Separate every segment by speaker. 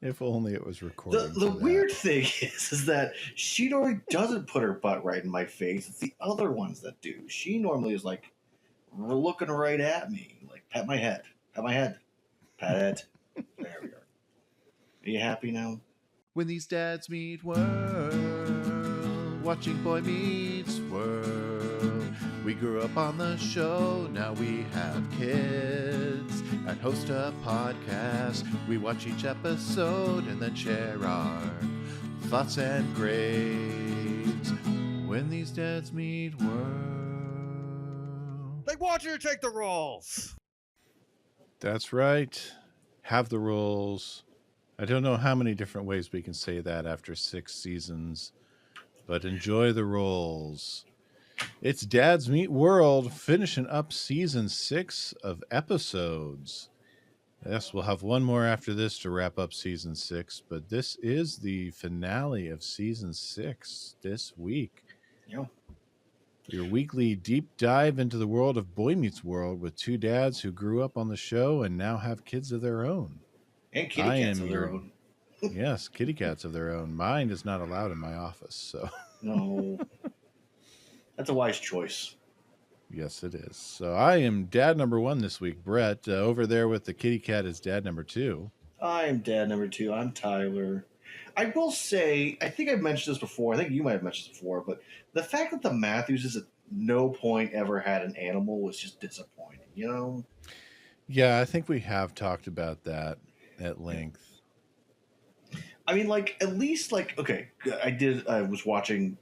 Speaker 1: If only it was
Speaker 2: The
Speaker 1: recording.
Speaker 2: the
Speaker 1: for that.
Speaker 2: weird thing is that she normally doesn't put her butt right in my face. It's the other ones that do. She normally is like looking right at me, like pat my head, pat it. There we are. Are you happy now?
Speaker 1: When these dads meet world, watching Boy Meets World. We grew up on the show, now we have kids and host a podcast. We watch each episode and then share our thoughts and grades. When these dads meet world.
Speaker 3: They want you to take the roles.
Speaker 1: That's right. Have the rules. I don't know how many different ways we can say that after 6 seasons, but enjoy the roles. It's Dads Meet World, finishing up season 6 of episodes. Yes, we'll have one more after this to wrap up season 6, but this is the finale of season 6 this week.
Speaker 2: Yeah.
Speaker 1: Your weekly deep dive into the world of Boy Meets World with two dads who grew up on the show and now have kids of their own.
Speaker 2: And kitty cats of their own.
Speaker 1: Yes, kitty cats of their own. Mine is not allowed in my office, so.
Speaker 2: No. That's a wise choice.
Speaker 1: Yes, it is. So I am dad number 1 this week, Brett. Over there with the kitty cat is dad number 2.
Speaker 2: I'm dad number 2. I'm Tyler. I will say, I think I've mentioned this before. I think you might have mentioned this before, but the fact that the Matthewses at no point ever had an animal was just disappointing, you know?
Speaker 1: Yeah, I think we have talked about that at length.
Speaker 2: I mean, like, at least, like, okay, I was watching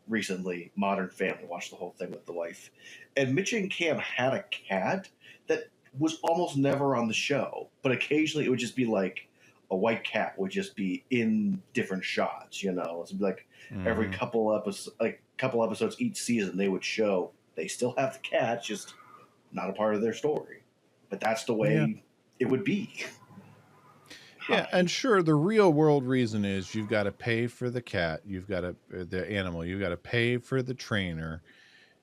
Speaker 2: recently Modern Family, watched the whole thing with the wife, and Mitch and Cam had a cat that was almost never on the show, but occasionally it would just be like a white cat would just be in different shots, you know? It'd be like every couple episodes each season they would show they still have the cat, just not a part of their story. But that's the way it would be.
Speaker 1: Yeah, and sure, the real world reason is you've got to pay for the cat, you've got to the animal, you've got to pay for the trainer,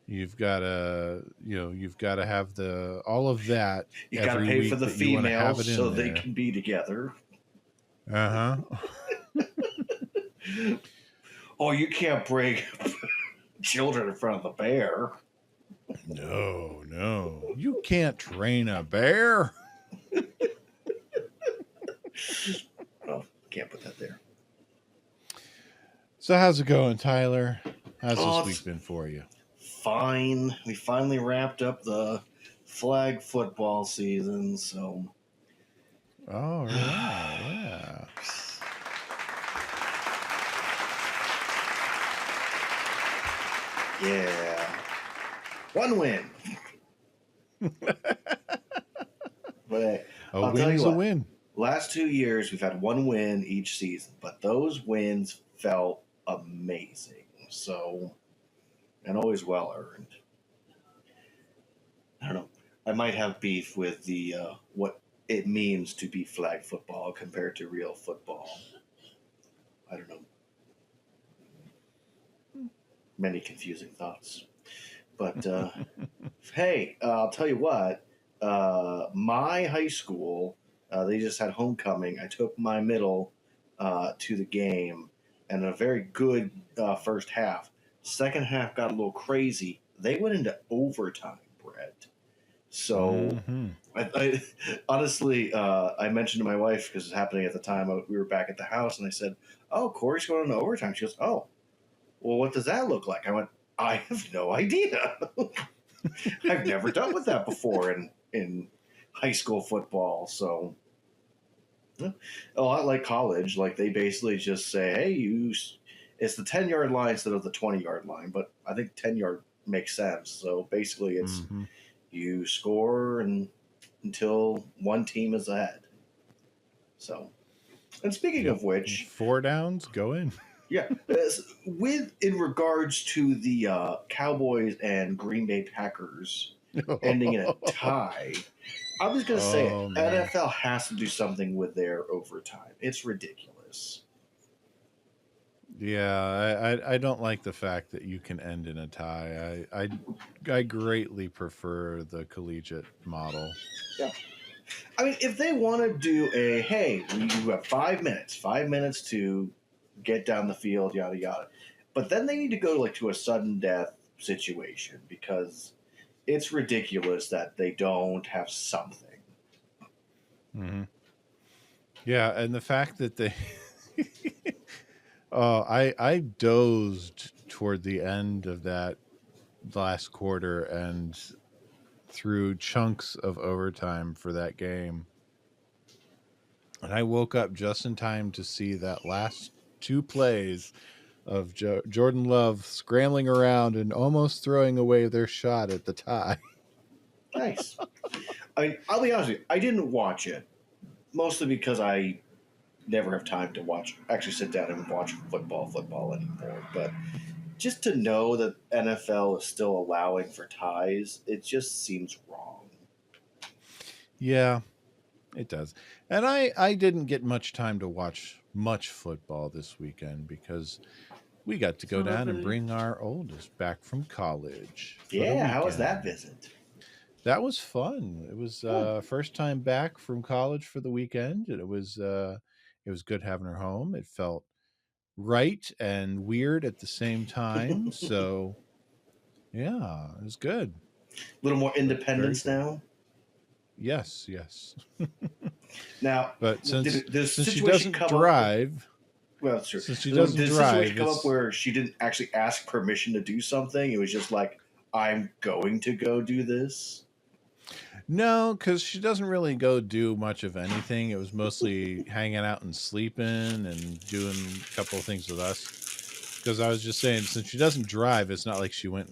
Speaker 1: you've got to have the all of that.
Speaker 2: You got to pay for the females so they can be together. Oh, you can't bring children in front of the bear.
Speaker 1: No, you can't train a bear.
Speaker 2: Oh, can't put that there.
Speaker 1: So how's it going, Tyler? How's this week been for you?
Speaker 2: Fine. We finally wrapped up the flag football season, so.
Speaker 1: All right, yeah.
Speaker 2: Yeah. One win. But
Speaker 1: a win's a win.
Speaker 2: Last 2 years, we've had one win each season, but those wins felt amazing. So, and always well earned. I don't know. I might have beef with the what it means to be flag football compared to real football. I don't know. Many confusing thoughts. But hey, I'll tell you what. My high school, they just had homecoming. I took my middle to the game, and a very good first half. Second half got a little crazy. They went into overtime, Brett. So, I honestly, I mentioned to my wife, because it was happening at the time, we were back at the house, and I said, "Oh, Corey's going into overtime." She goes, "Oh, well, what does that look like?" I went, "I have no idea. I've never dealt with that before in high school football." So, a lot like college, like they basically just say, "Hey, it's the 10-yard line instead of the 20-yard line." But I think 10-yard makes sense. So basically, it's you score until one team is ahead. So, and speaking of which,
Speaker 1: 4 downs, go in.
Speaker 2: Yeah, in regards to the Cowboys and Green Bay Packers ending in a tie, I'm just going to say it. NFL has to do something with their overtime. It's ridiculous.
Speaker 1: Yeah, I don't like the fact that you can end in a tie. I greatly prefer the collegiate model.
Speaker 2: Yeah. I mean, if they want to do hey, you have 5 minutes to get down the field, yada yada, but then they need to go to a sudden death situation because it's ridiculous that they don't have something.
Speaker 1: Mm-hmm. Yeah, and the fact that they, I dozed toward the end of that last quarter and through chunks of overtime for that game. And I woke up just in time to see that last two plays of Jordan Love scrambling around and almost throwing away their shot at the tie.
Speaker 2: Nice. I mean, I'll be honest with you, I didn't watch it, mostly because I never have time to actually sit down and watch football anymore. But just to know that NFL is still allowing for ties, it just seems wrong.
Speaker 1: Yeah, it does. And I didn't get much time to watch much football this weekend because we got to go down and bring our oldest back from college.
Speaker 2: Yeah, how was that visit?
Speaker 1: That was fun. It was first time back from college for the weekend, and it was good having her home. It felt right and weird at the same time. So yeah, it was good.
Speaker 2: A little more independence now.
Speaker 1: Yes.
Speaker 2: Now,
Speaker 1: but since she doesn't
Speaker 2: drive, well, sure.
Speaker 1: Since she doesn't drive,
Speaker 2: situation come up where she didn't actually ask permission to do something. It was just like, I'm going to go do this.
Speaker 1: No, because she doesn't really go do much of anything. It was mostly hanging out and sleeping and doing a couple of things with us. Because I was just saying, since she doesn't drive, it's not like she went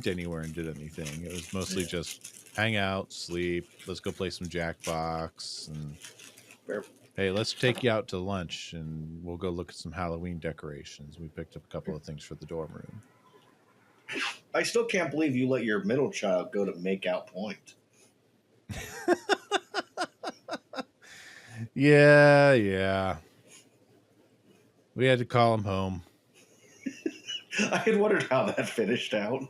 Speaker 1: anywhere and did anything. It was mostly just hang out, sleep. Let's go play some Jackbox, and hey, let's take you out to lunch, and we'll go look at some Halloween decorations. We picked up a couple of things for the dorm room.
Speaker 2: I still can't believe you let your middle child go to make out point.
Speaker 1: Yeah. We had to call him home.
Speaker 2: I had wondered how that finished out.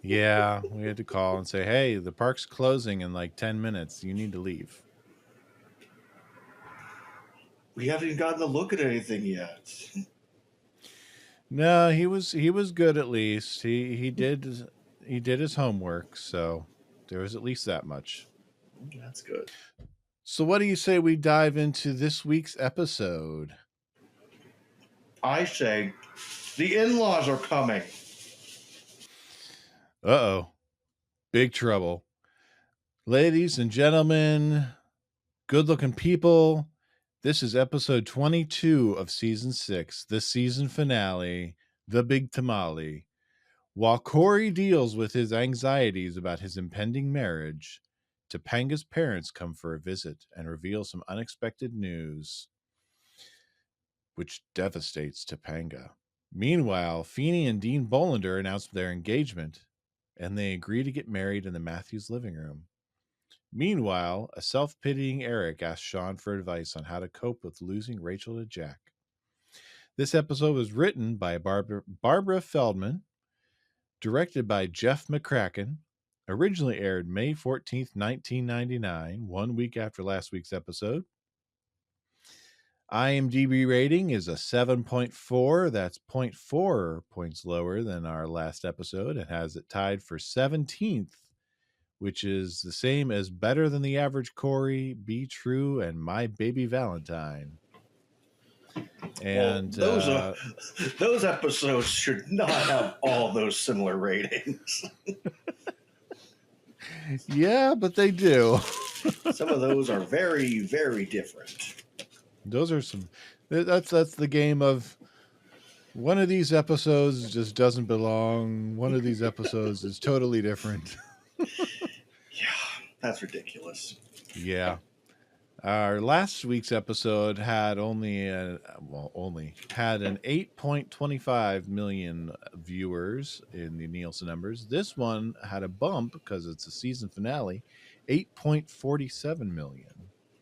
Speaker 1: Yeah, we had to call and say, hey, the park's closing in like 10 minutes. You need to leave.
Speaker 2: We haven't even gotten a look at anything yet.
Speaker 1: No, he was good at least. He did his homework, so there was at least that much.
Speaker 2: That's good.
Speaker 1: So what do you say we dive into this week's episode?
Speaker 2: I say the in-laws are coming.
Speaker 1: Uh-oh. Big trouble. Ladies and gentlemen, good-looking people, this is episode 22 of season 6, the season finale, The Big Tamale. While Corey deals with his anxieties about his impending marriage, Topanga's parents come for a visit and reveal some unexpected news, which devastates Topanga. Meanwhile, Feeny and Dean Bolander announce their engagement, and they agree to get married in the Matthews living room. Meanwhile, a self-pitying Eric asks Shawn for advice on how to cope with losing Rachel to Jack. This episode was written by Barbara Feldman, directed by Jeff McCracken, originally aired May 14th, 1999, 1 week after last week's episode. IMDb rating is a 7.4. That's 0.4 points lower than our last episode. It has it tied for 17th, which is the same as Better Than the Average Corey, Be True, and My Baby Valentine. And
Speaker 2: well, those episodes should not have all those similar ratings.
Speaker 1: Yeah, but they do.
Speaker 2: Some of those are very, very different.
Speaker 1: Those are some. That's the game of one of these episodes just doesn't belong. One of these episodes is totally different.
Speaker 2: Yeah, that's ridiculous.
Speaker 1: Yeah. Our last week's episode had only had an 8.25 million viewers in the Nielsen numbers. This one had a bump because it's a season finale, 8.47 million.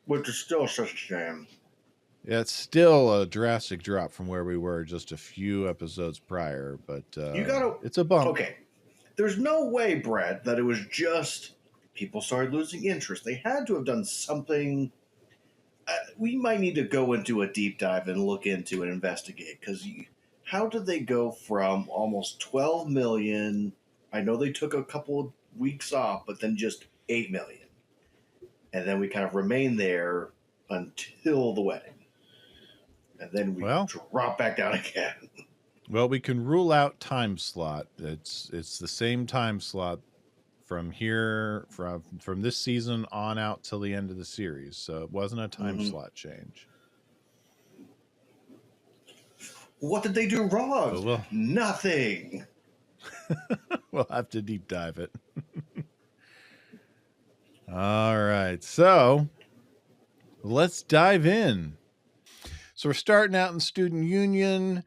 Speaker 1: Which
Speaker 2: is still such a shame.
Speaker 1: Yeah, it's still a drastic drop from where we were just a few episodes prior, but it's a bump.
Speaker 2: Okay. There's no way, Brett, that it was just People started losing interest. They had to have done something. We might need to go into a deep dive and look into and investigate, because how did they go from almost 12 million? I know they took a couple of weeks off, but then just 8 million. And then we kind of remained there until the wedding. And then we drop back down again.
Speaker 1: Well, we can rule out time slot. It's the same time slot from here, from this season on out till the end of the series. So it wasn't a time slot change.
Speaker 2: What did they do wrong?
Speaker 1: Well,
Speaker 2: nothing.
Speaker 1: We'll have to deep dive it. All right. So let's dive in. So we're starting out in Student Union.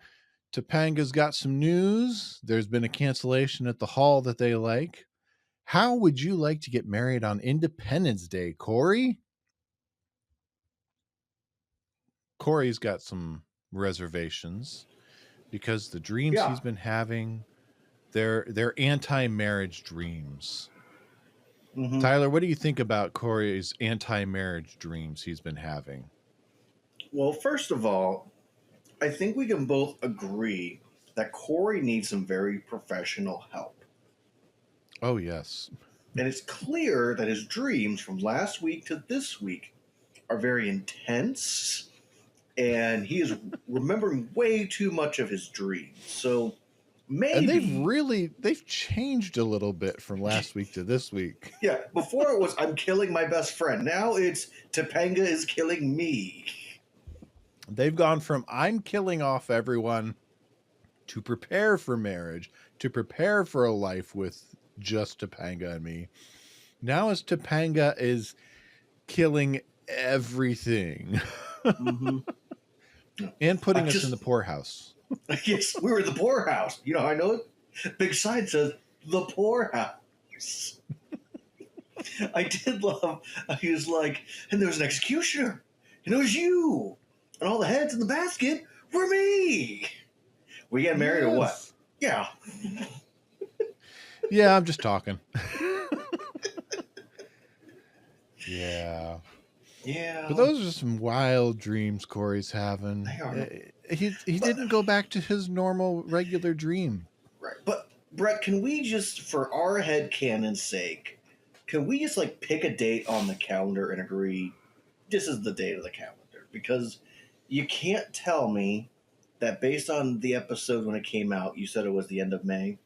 Speaker 1: Topanga's got some news. There's been a cancellation at the hall that they like. How would you like to get married on Independence Day, Corey? Corey's got some reservations because the dreams he's been having, they're anti-marriage dreams. Mm-hmm. Tyler, what do you think about Corey's anti-marriage dreams he's been having?
Speaker 2: Well, first of all, I think we can both agree that Corey needs some very professional help.
Speaker 1: Oh, yes.
Speaker 2: And it's clear that his dreams from last week to this week are very intense, and he is remembering way too much of his dreams. So maybe...
Speaker 1: And they've changed a little bit from last week to this week.
Speaker 2: Yeah, before it was, I'm killing my best friend. Now it's, Topanga is killing me.
Speaker 1: They've gone from I'm killing off everyone to prepare for marriage, to prepare for a life with just Topanga and me. Now it's Topanga is killing everything. Mm-hmm. And putting us in the poorhouse.
Speaker 2: Yes, we were in the poorhouse. You know, I know it. Big sign says the poorhouse. I did love, he was like, and there was an executioner, and it was you. And all the heads in the basket were me. We get married or what? Yeah.
Speaker 1: Yeah, I'm just talking. Yeah.
Speaker 2: Yeah.
Speaker 1: But those are some wild dreams Corey's having.
Speaker 2: They are.
Speaker 1: He didn't go back to his normal, regular dream.
Speaker 2: Right. But, Brett, can we just, for our headcanon's sake, can we just, like, pick a date on the calendar and agree this is the date of the calendar? Because you can't tell me that based on the episode when it came out, you said it was the end of May.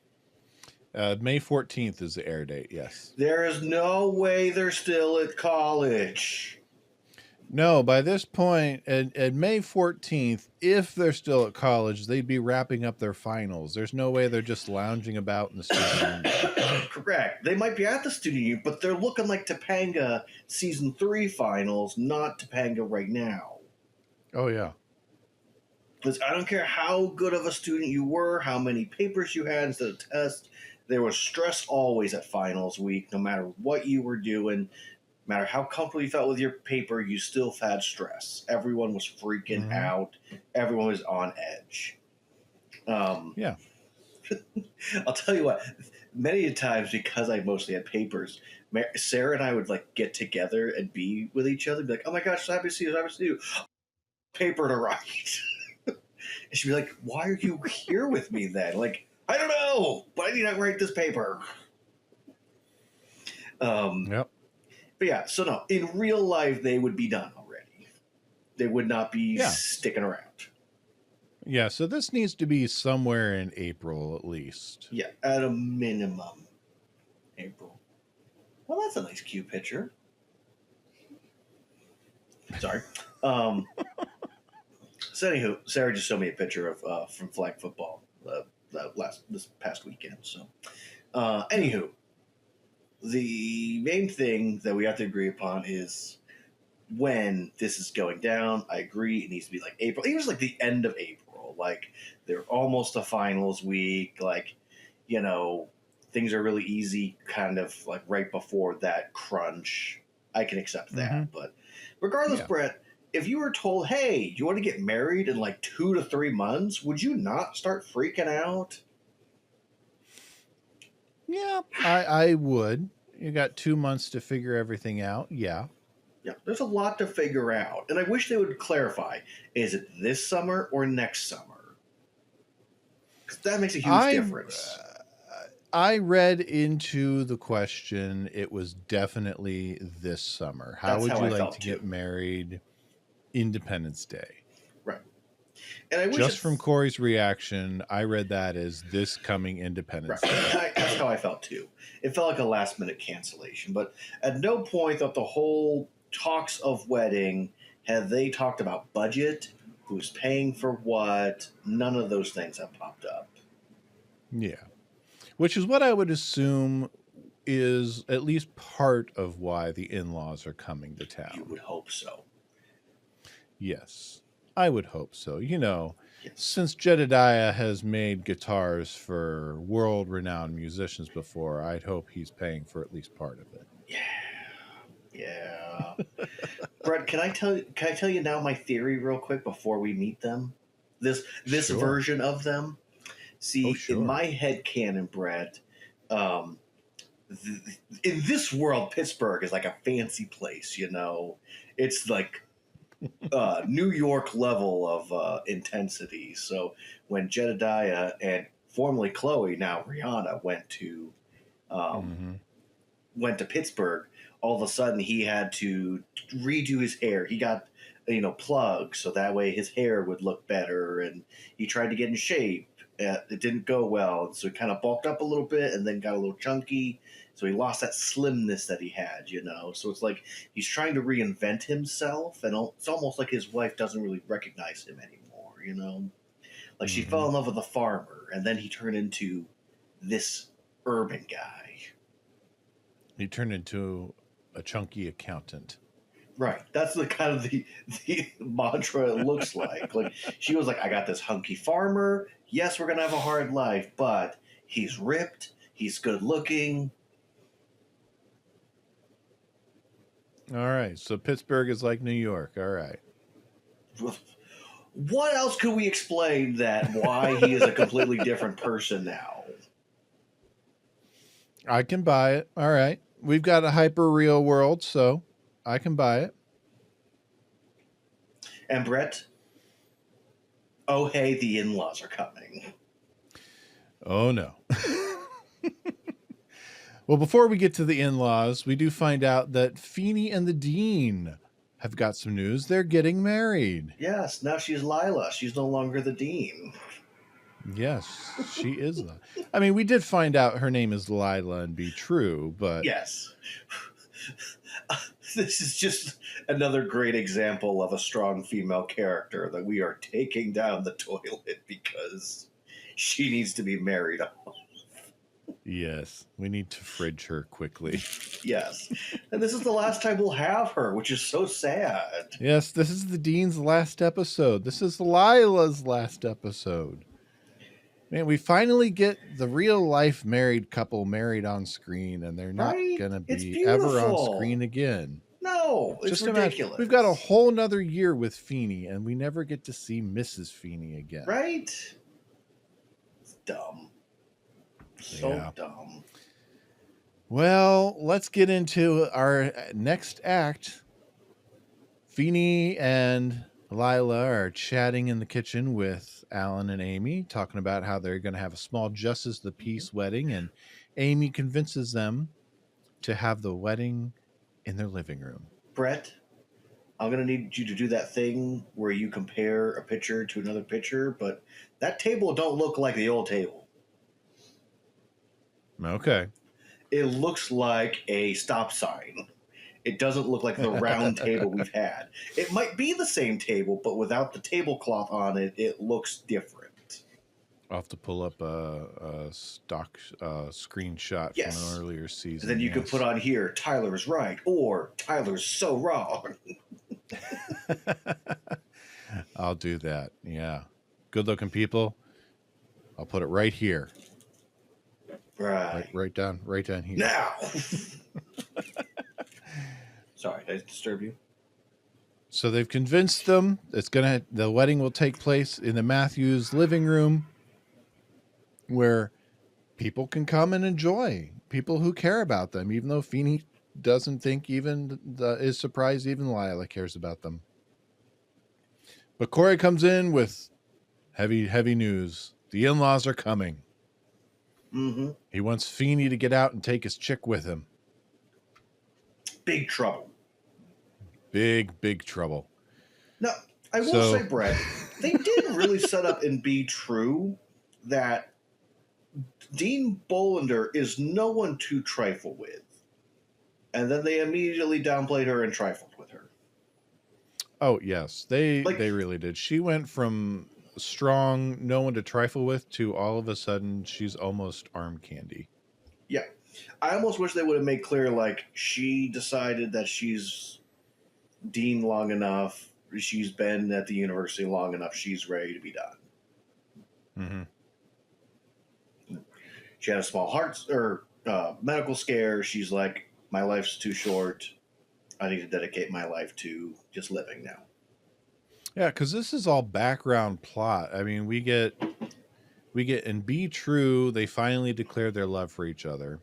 Speaker 1: May 14th is the air date, yes.
Speaker 2: There is no way they're still at college.
Speaker 1: No, by this point, at May 14th, if they're still at college, they'd be wrapping up their finals. There's no way they're just lounging about in the student union.
Speaker 2: Correct. They might be at the student union, but they're looking like Topanga Season 3 finals, not Topanga right now.
Speaker 1: Oh, yeah.
Speaker 2: Because I don't care how good of a student you were, how many papers you had instead of tests, there was stress always at finals week, no matter what you were doing, no matter how comfortable you felt with your paper, you still had stress. Everyone was freaking out. Everyone was on edge.
Speaker 1: Yeah.
Speaker 2: I'll tell you what, many times, because I mostly had papers, Sarah and I would like get together and be with each other and be like, oh my gosh, so happy to see you, so happy to see you. Paper to write. And she'd be like, why are you here with me then? Like, I don't know, but I need to write this paper.
Speaker 1: Yep.
Speaker 2: But yeah, so no, in real life, they would be done already. They would not be sticking around.
Speaker 1: Yeah, so this needs to be somewhere in April at least.
Speaker 2: Yeah, at a minimum. April. Well, that's a nice cute picture. Sorry. So anywho, Sarah just showed me a picture of from flag football this past weekend. So, anywho, the main thing that we have to agree upon is when this is going down. I agree. It needs to be like April. It was like the end of April. Like they're almost a finals week. Like, you know, things are really easy, kind of like right before that crunch. I can accept that, but regardless, Brett, if you were told, hey, you want to get married in like 2 to 3 months, would you not start freaking out?
Speaker 1: Yeah, I would. You got 2 months to figure everything out. Yeah.
Speaker 2: Yeah, there's a lot to figure out, and I wish they would clarify: is it this summer or next summer? Because that makes a huge
Speaker 1: I
Speaker 2: difference.
Speaker 1: I read into the question. It was definitely this summer. How
Speaker 2: That's
Speaker 1: would
Speaker 2: how
Speaker 1: you
Speaker 2: I
Speaker 1: like
Speaker 2: felt
Speaker 1: to
Speaker 2: too.
Speaker 1: get married Independence Day?
Speaker 2: Right, and I wish
Speaker 1: Just from
Speaker 2: it's
Speaker 1: Corey's reaction, I read that as this coming
Speaker 2: right.
Speaker 1: Independence Day.
Speaker 2: That's how I felt too. It felt like a last minute cancellation, but at no point throughout the whole talks of wedding have they talked about budget, who's paying for what. None of those things have popped up.
Speaker 1: Yeah. Which is what I would assume is at least part of why the in-laws are coming to
Speaker 2: You
Speaker 1: town.
Speaker 2: would hope so.
Speaker 1: Yes. I would hope so.
Speaker 2: Yes.
Speaker 1: Since Jedediah has made guitars for world-renowned musicians before, I'd hope he's paying for at least part of it.
Speaker 2: Yeah. Brett, can I tell you now my theory real quick before we meet them? This
Speaker 1: Sure.
Speaker 2: version of them. See,
Speaker 1: Oh,
Speaker 2: in
Speaker 1: sure.
Speaker 2: my head canon, Brett, in this world, Pittsburgh is like a fancy place. It's like New York level of intensity. So when Jedediah and formerly Chloe, now Rihanna, um, went to Pittsburgh, all of a sudden he had to redo his hair. He got plugs so that way his hair would look better, and he tried to get in shape. It didn't go well, so he kind of bulked up a little bit and then got a little chunky. So he lost that slimness that he had. So it's like he's trying to reinvent himself, and it's almost like his wife doesn't really recognize him anymore. Like she fell in love with a farmer, and then he turned into this urban guy.
Speaker 1: He turned into a chunky accountant.
Speaker 2: Right. That's the kind of the mantra it looks like. Like she was like, I got this hunky farmer. Yes, we're gonna have a hard life, but he's ripped, he's good looking.
Speaker 1: All right. So Pittsburgh is like New York. All right.
Speaker 2: What else could we explain that why he is a completely different person now?
Speaker 1: I can buy it. All right. We've got a hyper real world, so I can buy it.
Speaker 2: And Brett, oh hey, the in-laws are coming.
Speaker 1: Oh no. Well, before we get to the in-laws, we do find out that Feeny and the Dean have got some news. They're getting married.
Speaker 2: Yes, now she's Lila. She's no longer the dean.
Speaker 1: Yes, she is. I mean, we did find out her name is Lila and be true, but
Speaker 2: Yes. This is just another great example of a strong female character that we are taking down the toilet because she needs to be married off.
Speaker 1: yes, we need to fridge her quickly.
Speaker 2: Yes. And this is the last time we'll have her, which is so sad.
Speaker 1: Yes, this is the Dean's last episode. This is Lila's last episode. Man, we finally get the real life married couple married on screen, and they're not
Speaker 2: Right?
Speaker 1: going to
Speaker 2: It's
Speaker 1: be ever on
Speaker 2: beautiful.
Speaker 1: screen again.
Speaker 2: No, it's
Speaker 1: Just
Speaker 2: ridiculous.
Speaker 1: imagine, we've got a whole nother year with Feeny, and we never get to see Mrs. Feeny again.
Speaker 2: Right? It's dumb. So
Speaker 1: Yeah.
Speaker 2: dumb.
Speaker 1: Well, let's get into our next act. Feeny and Lila are chatting in the kitchen with Alan and Amy, talking about how they're going to have a small Justice of the Peace wedding, and Amy convinces them to have the wedding in their living room.
Speaker 2: Brett, I'm going to need you to do that thing where you compare a picture to another picture, but that table don't look like the old table.
Speaker 1: Okay.
Speaker 2: It looks like a stop sign. It doesn't look like the round table we've had. It might be the same table, but without the tablecloth on it, it looks different.
Speaker 1: I'll have to pull up a stock screenshot
Speaker 2: Yes.
Speaker 1: from an earlier season.
Speaker 2: And then you could put on here, Tyler's right, or Tyler's so wrong.
Speaker 1: I'll do that. Yeah. Good looking people. I'll put it right here.
Speaker 2: Right.
Speaker 1: Right down here.
Speaker 2: Now! Sorry, did I disturb you?
Speaker 1: So they've convinced them the wedding will take place in the Matthews living room, where people can come and enjoy. People who care about them, even though Feeny doesn't think is surprised even Lila cares about them. But Corey comes in with heavy news. The in-laws are coming.
Speaker 2: Mm-hmm.
Speaker 1: He wants Feeny to get out and take his chick with him.
Speaker 2: Big trouble.
Speaker 1: Big trouble.
Speaker 2: Now, I will say, Brett, they did really set up and be true that Dean Bolander is no one to trifle with. And then they immediately downplayed her and trifled with her.
Speaker 1: Oh, yes. They really did. She went from strong, no one to trifle with, to all of a sudden she's almost arm candy.
Speaker 2: Yeah. I almost wish they would have made clear, like, she decided that she's Dean long enough, she's been at the university long enough, she's ready to be done.
Speaker 1: Mm-hmm.
Speaker 2: She had a small medical scare. She's like, my life's too short. I need to dedicate my life to just living now.
Speaker 1: Yeah, because this is all background plot. I mean, we get in Be True, they finally declare their love for each other.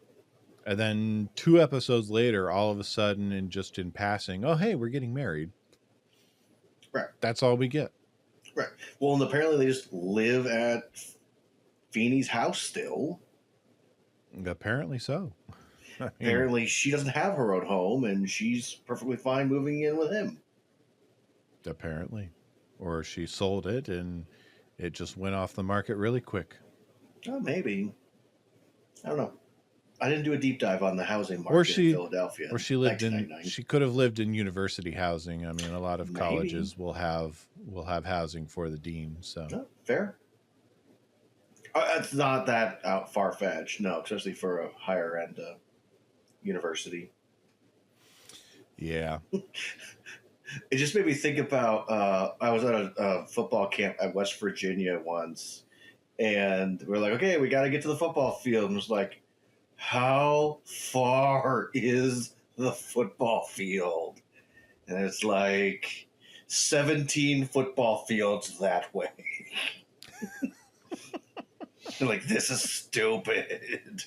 Speaker 1: And then 2 episodes later, all of a sudden, and just in passing, oh, hey, we're getting married.
Speaker 2: Right.
Speaker 1: That's all we get.
Speaker 2: Right. Well, and apparently they just live at Feeny's house still.
Speaker 1: Apparently so. I mean,
Speaker 2: apparently she doesn't have her own home, and she's perfectly fine moving in with him.
Speaker 1: Apparently. Or she sold it, and it just went off the market really quick.
Speaker 2: Oh, maybe. I don't know. I didn't do a deep dive on the housing market in Philadelphia.
Speaker 1: Or she lived she could have lived in university housing. I mean, a lot of colleges will have housing for the dean. So
Speaker 2: fair. It's not that far fetched, no, especially for a higher end university.
Speaker 1: Yeah.
Speaker 2: It just made me think about. I was at a football camp at West Virginia once, and we're like, okay, we got to get to the football field, and it was like, how far is the football field? And it's like 17 football fields that way. They're like, this is stupid.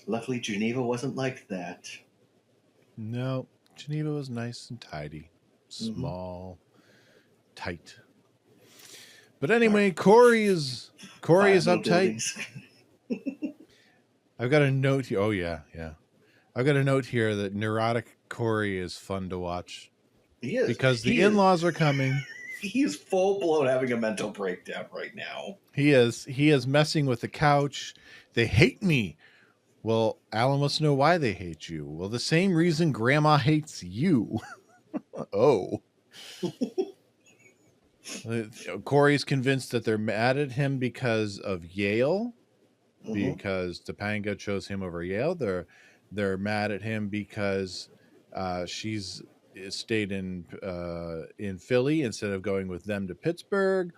Speaker 2: Luckily, Geneva wasn't like that.
Speaker 1: No, Geneva was nice and tidy. Small, tight. But anyway, Corey is uptight. I've got a note here. Oh, yeah. I've got a note here that neurotic Corey is fun to watch.
Speaker 2: He is.
Speaker 1: Because the in-laws are coming.
Speaker 2: He's full-blown having a mental breakdown right now.
Speaker 1: He is. He is messing with the couch. They hate me. Well, Alan wants to know why they hate you. Well, the same reason Grandma hates you. Oh. Corey's convinced that they're mad at him because of Yale, because Topanga chose him over Yale. They're mad at him because she's stayed in Philly instead of going with them to Pittsburgh.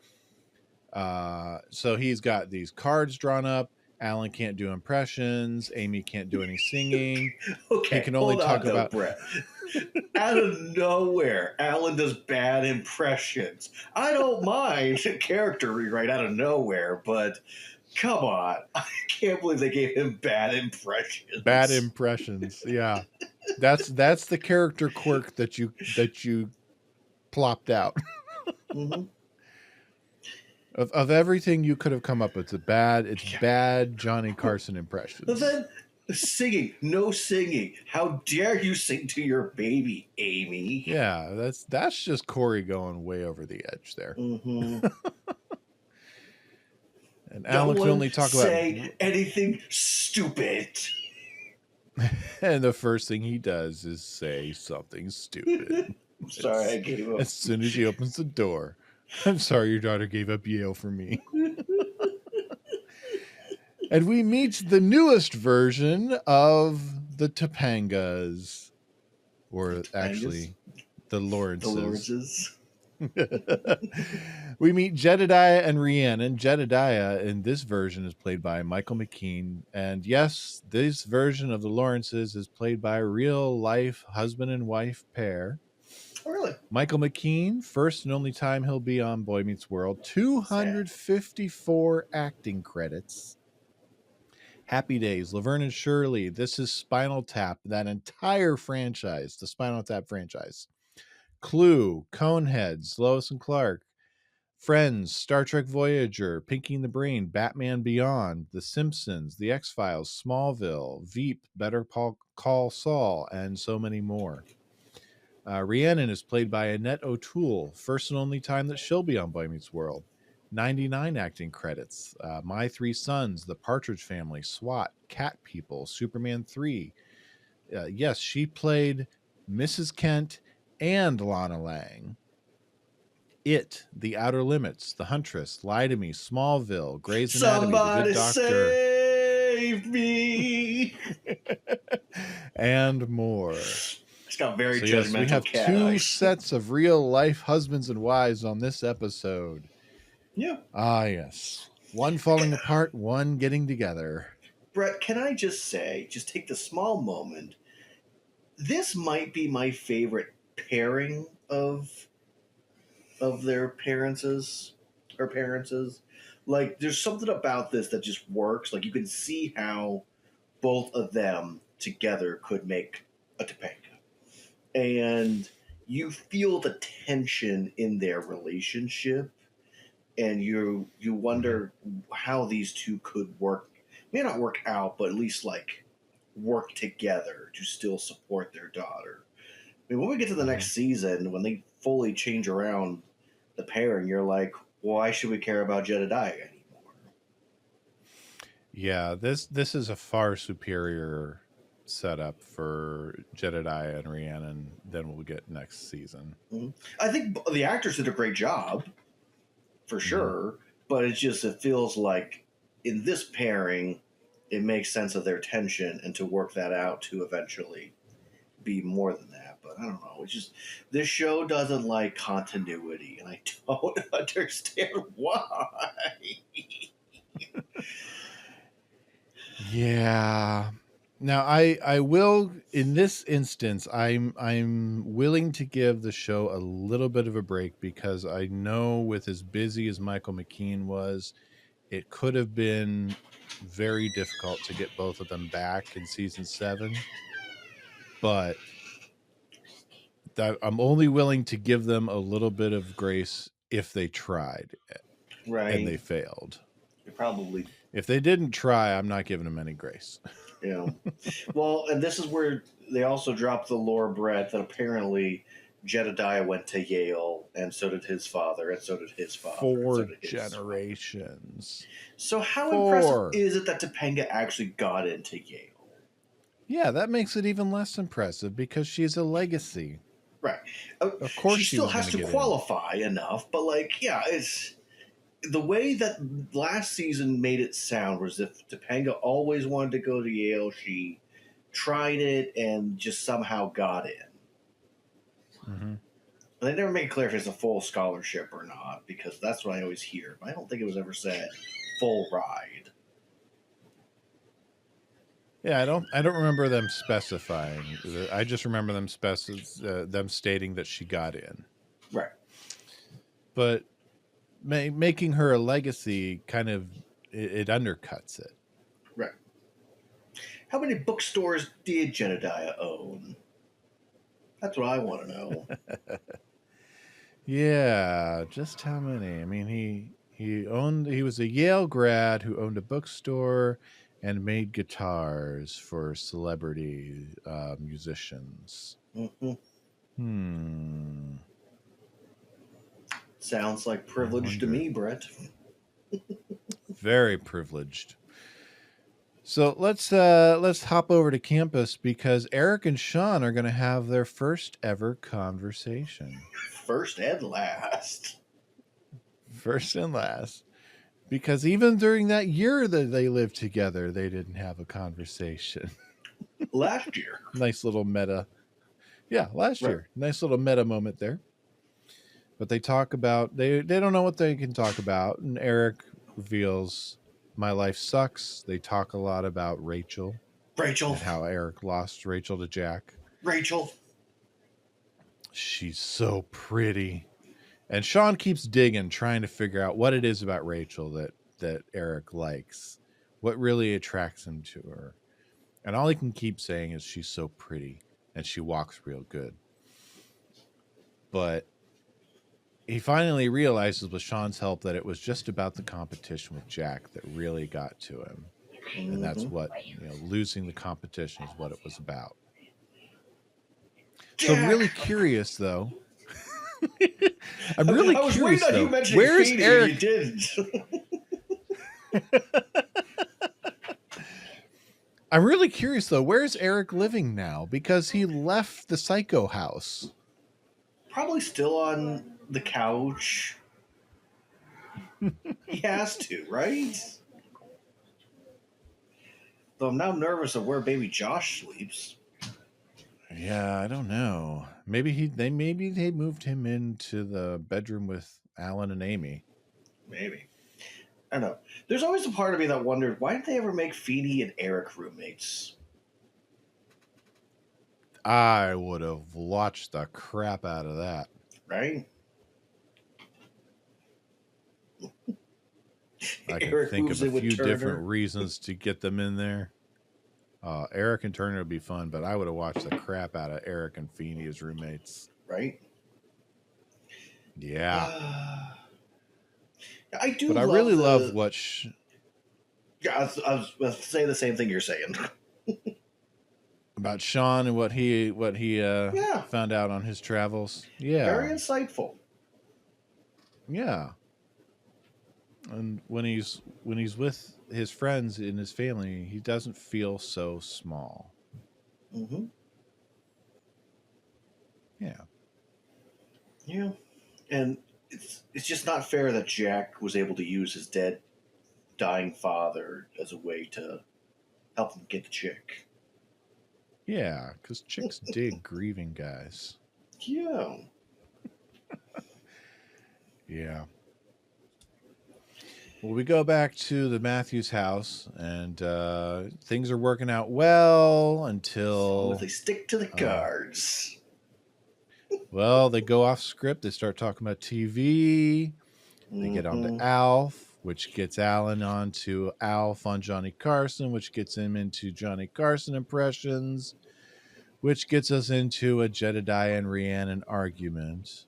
Speaker 1: So he's got these cards drawn up. Alan can't do impressions. Amy can't do any singing.
Speaker 2: Okay,
Speaker 1: he can only talk about
Speaker 2: Brett. Out of nowhere, Alan does bad impressions. I don't mind a character rewrite out of nowhere, but come on. I can't believe they gave him bad impressions.
Speaker 1: Bad impressions, yeah. That's the character quirk that you plopped out. Of everything you could have come up with, it's bad Johnny Carson impressions.
Speaker 2: But then singing, no singing. How dare you sing to your baby, Amy?
Speaker 1: Yeah, that's just Corey going way over the edge there. And Alan can only talk about
Speaker 2: anything stupid.
Speaker 1: And the first thing he does is say something stupid.
Speaker 2: I'm sorry, I gave up.
Speaker 1: As soon as he opens the door. I'm sorry your daughter gave up Yale for me. And we meet the newest version of the Topangas. Or actually, the Lawrences. We meet Jedediah and Rhiannon. Jedediah in this version is played by Michael McKean. And yes, this version of the Lawrences is played by a real life husband and wife pair.
Speaker 2: Oh, really?
Speaker 1: Michael McKean, first and only time he'll be on Boy Meets World.
Speaker 2: Sad.
Speaker 1: 254 acting credits. Happy Days, Laverne and Shirley. This is Spinal Tap, that entire franchise, the Spinal Tap franchise. Clue, Coneheads, Lois and Clark, Friends, Star Trek Voyager, Pinky and the Brain, Batman Beyond, The Simpsons, The X-Files, Smallville, Veep, Better Call Saul, and so many more. Rhiannon is played by Annette O'Toole, first and only time that she'll be on Boy Meets World. 99 acting credits. My Three Sons, The Partridge Family, SWAT, Cat People, Superman 3. Yes, she played Mrs. Kent and Lana Lang. It, The Outer Limits, The Huntress, Lie to Me, Smallville, Grey's Anatomy,
Speaker 2: Somebody
Speaker 1: The Good Doctor,
Speaker 2: save me.
Speaker 1: and more.
Speaker 2: It's got very
Speaker 1: So
Speaker 2: judgmental
Speaker 1: yes, we have
Speaker 2: cat
Speaker 1: two
Speaker 2: eyes.
Speaker 1: sets of real life husbands and wives on this episode.
Speaker 2: Yeah.
Speaker 1: Ah, yes. One falling apart, one getting together.
Speaker 2: Brett, can I just say, just take the small moment. This might be my favorite pairing of their parents. Like, there's something about this that just works. Like, you can see how both of them together could make a Topanga. And you feel the tension in their relationship, and you wonder how these two could work. May not work out, but at least like work together to still support their daughter. I mean, when we get to the next season, when they fully change around the pairing, you're like, why should we care about Jedediah anymore?
Speaker 1: Yeah, this is a far superior setup for Jedediah and Rhiannon than we'll get next season.
Speaker 2: I think the actors did a great job, for sure, but it feels like in this pairing, it makes sense of their tension and to work that out to eventually be more than that. But I don't know. It's just this show doesn't like continuity, and I don't understand why.
Speaker 1: Yeah. Now I will, in this instance, I'm willing to give the show a little bit of a break, because I know with as busy as Michael McKean was, it could have been very difficult to get both of them back in season 7. But I'm only willing to give them a little bit of grace if they tried
Speaker 2: Right.
Speaker 1: and they failed.
Speaker 2: Probably.
Speaker 1: If they didn't try, I'm not giving them any grace.
Speaker 2: Yeah. Well, and this is where they also dropped the lore, Brett, that apparently Jedediah went to Yale, and so did his father, and so did his father.
Speaker 1: 4 generations.
Speaker 2: So how impressive is it that Topanga actually got into Yale?
Speaker 1: Yeah, that makes it even less impressive, because she's a legacy.
Speaker 2: Right.
Speaker 1: Of course
Speaker 2: she still has to qualify enough, but like, yeah, it's the way that last season made it sound was if Topanga always wanted to go to Yale, she tried it and just somehow got in.
Speaker 1: Mm-hmm.
Speaker 2: They never make it clear if it's a full scholarship or not, because that's what I always hear. But I don't think it was ever said full ride.
Speaker 1: Yeah, I don't remember them specifying. I just remember them them stating that she got in.
Speaker 2: Right.
Speaker 1: But making her a legacy kind of it undercuts it.
Speaker 2: Right. How many bookstores did Jedediah own? That's what I want to know.
Speaker 1: Yeah, just how many? I mean, he was a Yale grad who owned a bookstore and made guitars for celebrity musicians.
Speaker 2: Mm-hmm. Sounds like privilege to me, Brett.
Speaker 1: Very privileged. So let's hop over to campus, because Eric and Shawn are going to have their first ever conversation.
Speaker 2: First and last.
Speaker 1: First and last. Because even during that year that they lived together, they didn't have a conversation.
Speaker 2: Last year.
Speaker 1: Nice little meta. Yeah, last year. Nice little meta moment there. But they talk about, they don't know what they can talk about. And Eric reveals, my life sucks. They talk a lot about Rachel.
Speaker 2: And
Speaker 1: how Eric lost Rachel to Jack.
Speaker 2: Rachel.
Speaker 1: She's so pretty. And Shawn keeps digging, trying to figure out what it is about Rachel that Eric likes. What really attracts him to her. And all he can keep saying is she's so pretty and she walks real good. But he finally realizes with Shawn's help that it was just about the competition with Jack that really got to him. And that's what, losing the competition is what it was about.
Speaker 2: Jack!
Speaker 1: So I'm really curious, though. I'm really
Speaker 2: I was
Speaker 1: curious,
Speaker 2: waiting on you
Speaker 1: though.
Speaker 2: mentioning
Speaker 1: Where's
Speaker 2: Feeny,
Speaker 1: Eric?
Speaker 2: you didn't.
Speaker 1: I'm really curious, though. Where's Eric living now? Because he left the Psycho house.
Speaker 2: Probably still on the couch. He has to, right? Though I'm now nervous of where baby Josh sleeps.
Speaker 1: Yeah, I don't know. Maybe they moved him into the bedroom with Alan and Amy.
Speaker 2: Maybe. I don't know. There's always a part of me that wondered, why did they ever make Feeny and Eric roommates?
Speaker 1: I would have watched the crap out of that.
Speaker 2: Right?
Speaker 1: I can
Speaker 2: Eric
Speaker 1: think
Speaker 2: moves
Speaker 1: of
Speaker 2: in
Speaker 1: a
Speaker 2: with
Speaker 1: few
Speaker 2: Turner.
Speaker 1: different reasons to get them in there. Eric and Turner would be fun, but I would have watched the crap out of Eric and Feeny as roommates.
Speaker 2: Right?
Speaker 1: Yeah.
Speaker 2: I do
Speaker 1: but I
Speaker 2: love
Speaker 1: really
Speaker 2: the...
Speaker 1: love what...
Speaker 2: Yeah, I was going to say the same thing you're saying.
Speaker 1: about Shawn and what he
Speaker 2: Yeah.
Speaker 1: found out on his travels. Yeah.
Speaker 2: Very insightful.
Speaker 1: Yeah. And when he's with his friends in his family, he doesn't feel so small.
Speaker 2: Mm-hmm.
Speaker 1: Yeah.
Speaker 2: Yeah. And it's just not fair that Jack was able to use his dying father as a way to help him get the chick.
Speaker 1: Yeah, because chicks dig grieving guys.
Speaker 2: Yeah.
Speaker 1: Yeah. Well, we go back to the Matthews house, and things are working out well until...
Speaker 2: As they stick to the cards.
Speaker 1: Well, they go off script. They start talking about TV. They get on to Alf, which gets Alan onto Alf on Johnny Carson, which gets him into Johnny Carson impressions, which gets us into a Jedediah and Rhiannon argument,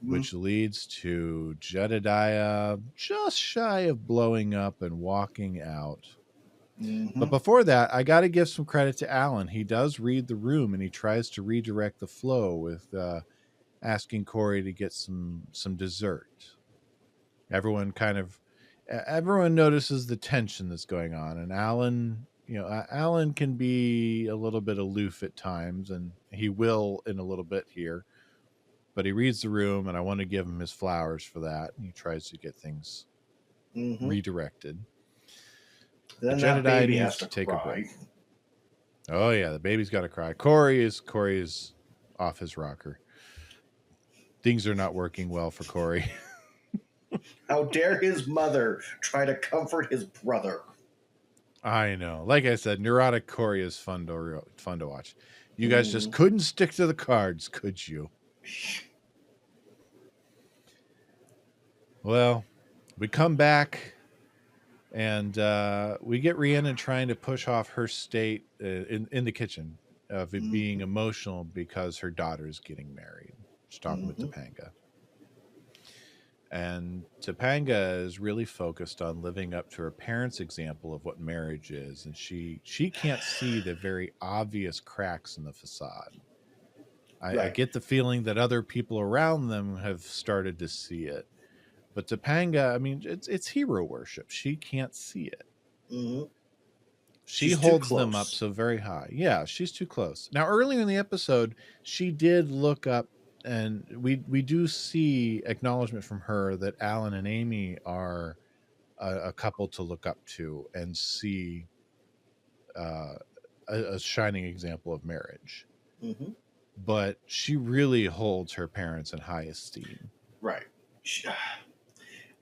Speaker 1: which leads to Jedediah just shy of blowing up and walking out. But before that, I got to give some credit to Alan. He does read the room, and he tries to redirect the flow with asking Corey to get some dessert. Everyone notices the tension that's going on, and Alan can be a little bit aloof at times, and he will in a little bit here. But he reads the room, and I want to give him his flowers for that. He tries to get things redirected.
Speaker 2: Then
Speaker 1: Jedediah
Speaker 2: that baby
Speaker 1: needs
Speaker 2: has
Speaker 1: to
Speaker 2: to
Speaker 1: take
Speaker 2: cry.
Speaker 1: a break. Oh yeah, the baby's got to cry. Corey is off his rocker. Things are not working well for Corey.
Speaker 2: How dare his mother try to comfort his brother?
Speaker 1: I know. Like I said, neurotic Corey is fun to watch. You guys just couldn't stick to the cards, could you? Well, we come back, and we get Rhiannon trying to push off her state in the kitchen of it being emotional because her daughter's getting married. She's talking with Topanga. And Topanga is really focused on living up to her parents' example of what marriage is. And she can't see the very obvious cracks in the facade. I get the feeling that other people around them have started to see it. But Topanga, I mean, it's hero worship. She can't see it. She holds them up so very high. Yeah, she's too close. Now, earlier in the episode, she did look up, and we do see acknowledgement from her that Alan and Amy are a couple to look up to and see a shining example of marriage. But she really holds her parents in high esteem.
Speaker 2: Right.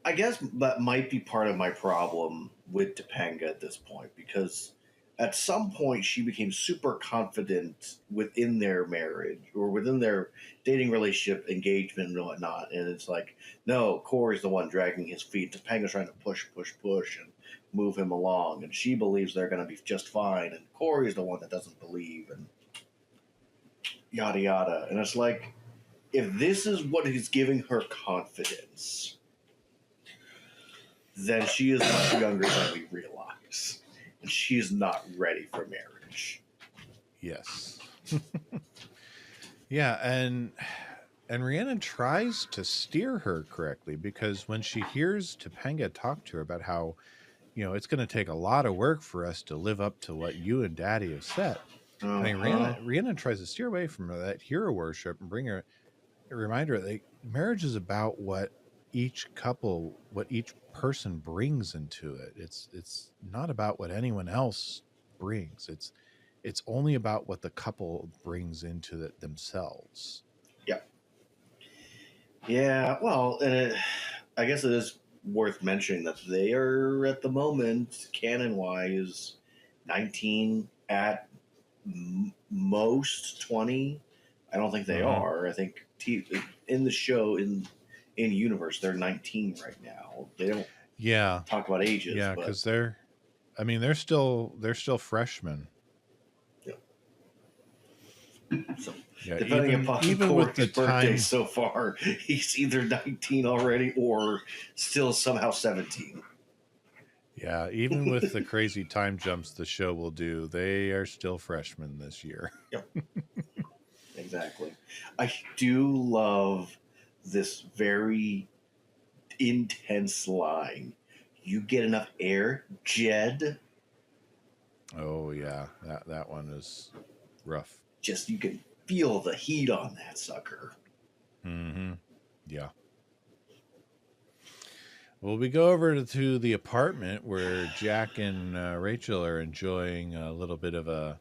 Speaker 2: I guess that might be part of my problem with Topanga at this point, because at some point she became super confident within their marriage or within their dating relationship, engagement, and whatnot. And it's like, no, Corey's the one dragging his feet. Topanga's trying to push, and move him along. And she believes they're going to be just fine. And Corey's the one that doesn't believe, and yada, yada. And it's like, if this is what is giving her confidence, then she is much younger than we realize. And she is not ready for marriage.
Speaker 1: Yes. Yeah, and Rhiannon tries to steer her correctly, because when she hears Topanga talk to her about how, it's going to take a lot of work for us to live up to what you and Daddy have set. I mean, Rhiannon tries to steer away from that hero worship and bring her, remind her that marriage is about what each person brings into it. It's not about what anyone else brings. It's only about what the couple brings into it themselves.
Speaker 2: Yep. Yeah, well, and I guess it is worth mentioning that they are, at the moment, canon-wise, 19 at most 20. I don't think they are. I think in the show, in universe, they're 19 right now. They don't talk about ages.
Speaker 1: Yeah, because they're still freshmen.
Speaker 2: So,
Speaker 1: yeah,
Speaker 2: depending upon
Speaker 1: even with the
Speaker 2: birthday
Speaker 1: time
Speaker 2: so far, he's either 19 already or still somehow 17.
Speaker 1: Yeah, even with the crazy time jumps the show will do, they are still freshmen this year.
Speaker 2: Yep. Exactly. I do love this very intense line. You get enough air, Jed?
Speaker 1: Oh, yeah. That one is rough.
Speaker 2: Just, you can feel the heat on that sucker.
Speaker 1: Mm-hmm. Yeah. Well, we go over to the apartment where Jack and Rachel are enjoying a little bit of a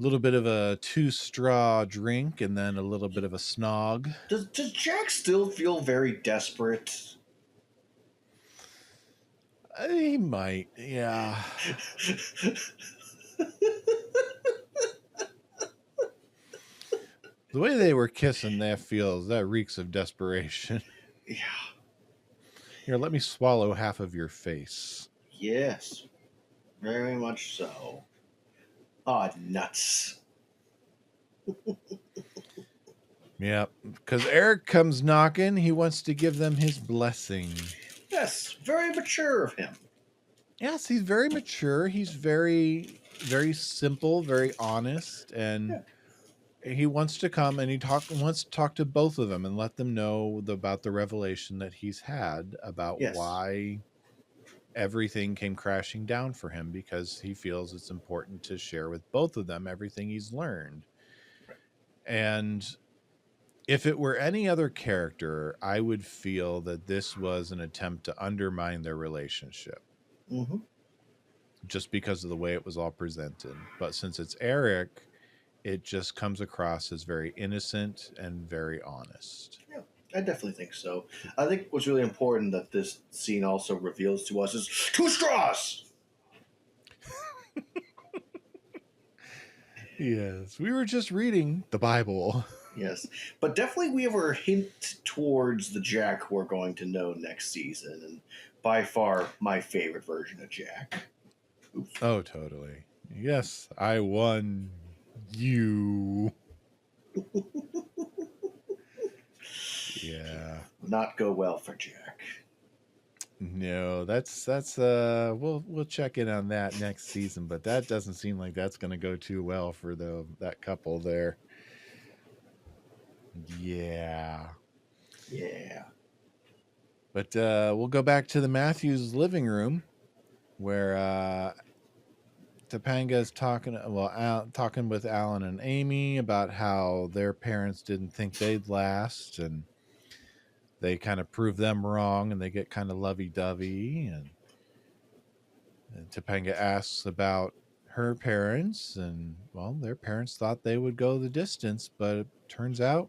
Speaker 1: 2-straw drink and then a little bit of a snog.
Speaker 2: Does Jack still feel very desperate?
Speaker 1: He might, yeah. The way they were kissing, that reeks of desperation.
Speaker 2: Yeah.
Speaker 1: Here, let me swallow half of your face.
Speaker 2: Yes, very much so. Oh, nuts.
Speaker 1: Yeah, because Eric comes knocking. He wants to give them his blessing.
Speaker 2: Yes, very mature of him.
Speaker 1: Yes, he's very mature. He's very, very simple, very honest, and he wants to come and wants to talk to both of them and let them know about the revelation that he's had about why everything came crashing down for him, because he feels it's important to share with both of them everything he's learned.
Speaker 2: Right.
Speaker 1: And if it were any other character, I would feel that this was an attempt to undermine their relationship.
Speaker 2: Mm-hmm.
Speaker 1: Just because of the way it was all presented. But since it's Eric, it just comes across as very innocent and very honest.
Speaker 2: Yeah, I definitely think so. I think what's really important that this scene also reveals to us is 2 straws!
Speaker 1: Yes, we were just reading the Bible.
Speaker 2: Yes, but definitely we have a hint towards the Jack we're going to know next season, and by far my favorite version of Jack. Oops.
Speaker 1: Oh, totally. Yes, I won you. Yeah.
Speaker 2: Not go well for Jack.
Speaker 1: No, that's we'll check in on that next season, but that doesn't seem like that's going to go too well for that couple there. Yeah. But we'll go back to the Matthews living room where Topanga's talking with Alan and Amy about how their parents didn't think they'd last, and they kind of prove them wrong, and they get kind of lovey-dovey, and Topanga asks about her parents, and well, their parents thought they would go the distance, but it turns out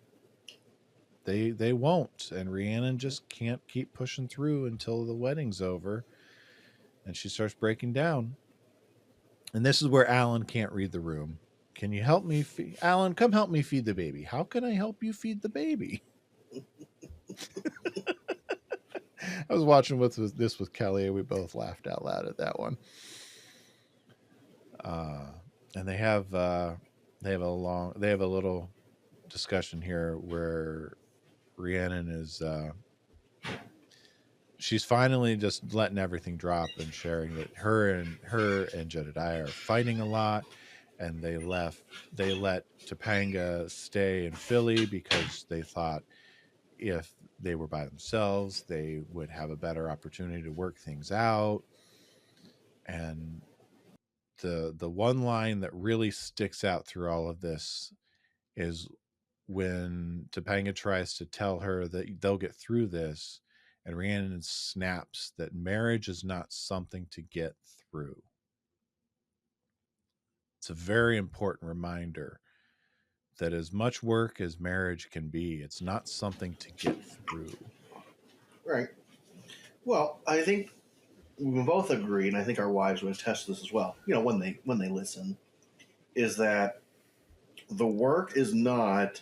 Speaker 1: they won't, and Rhiannon just can't keep pushing through until the wedding's over, and she starts breaking down. And this is where Alan can't read the room. Can you help me? Alan, come help me feed the baby. How can I help you feed the baby? I was watching this with Kelly, and we both laughed out loud at that one. And they have a little discussion here where Rhiannon is she's finally just letting everything drop and sharing that her and Jedediah are fighting a lot, and they let Topanga stay in Philly because they thought if they were by themselves they would have a better opportunity to work things out. And the one line that really sticks out through all of this is when Topanga tries to tell her that they'll get through this, and Rhiannon snaps that marriage is not something to get through. It's a very important reminder that as much work as marriage can be, it's not something to get through.
Speaker 2: Right. Well, I think we both agree, and I think our wives would attest to this as well. When they listen, is that the work is not,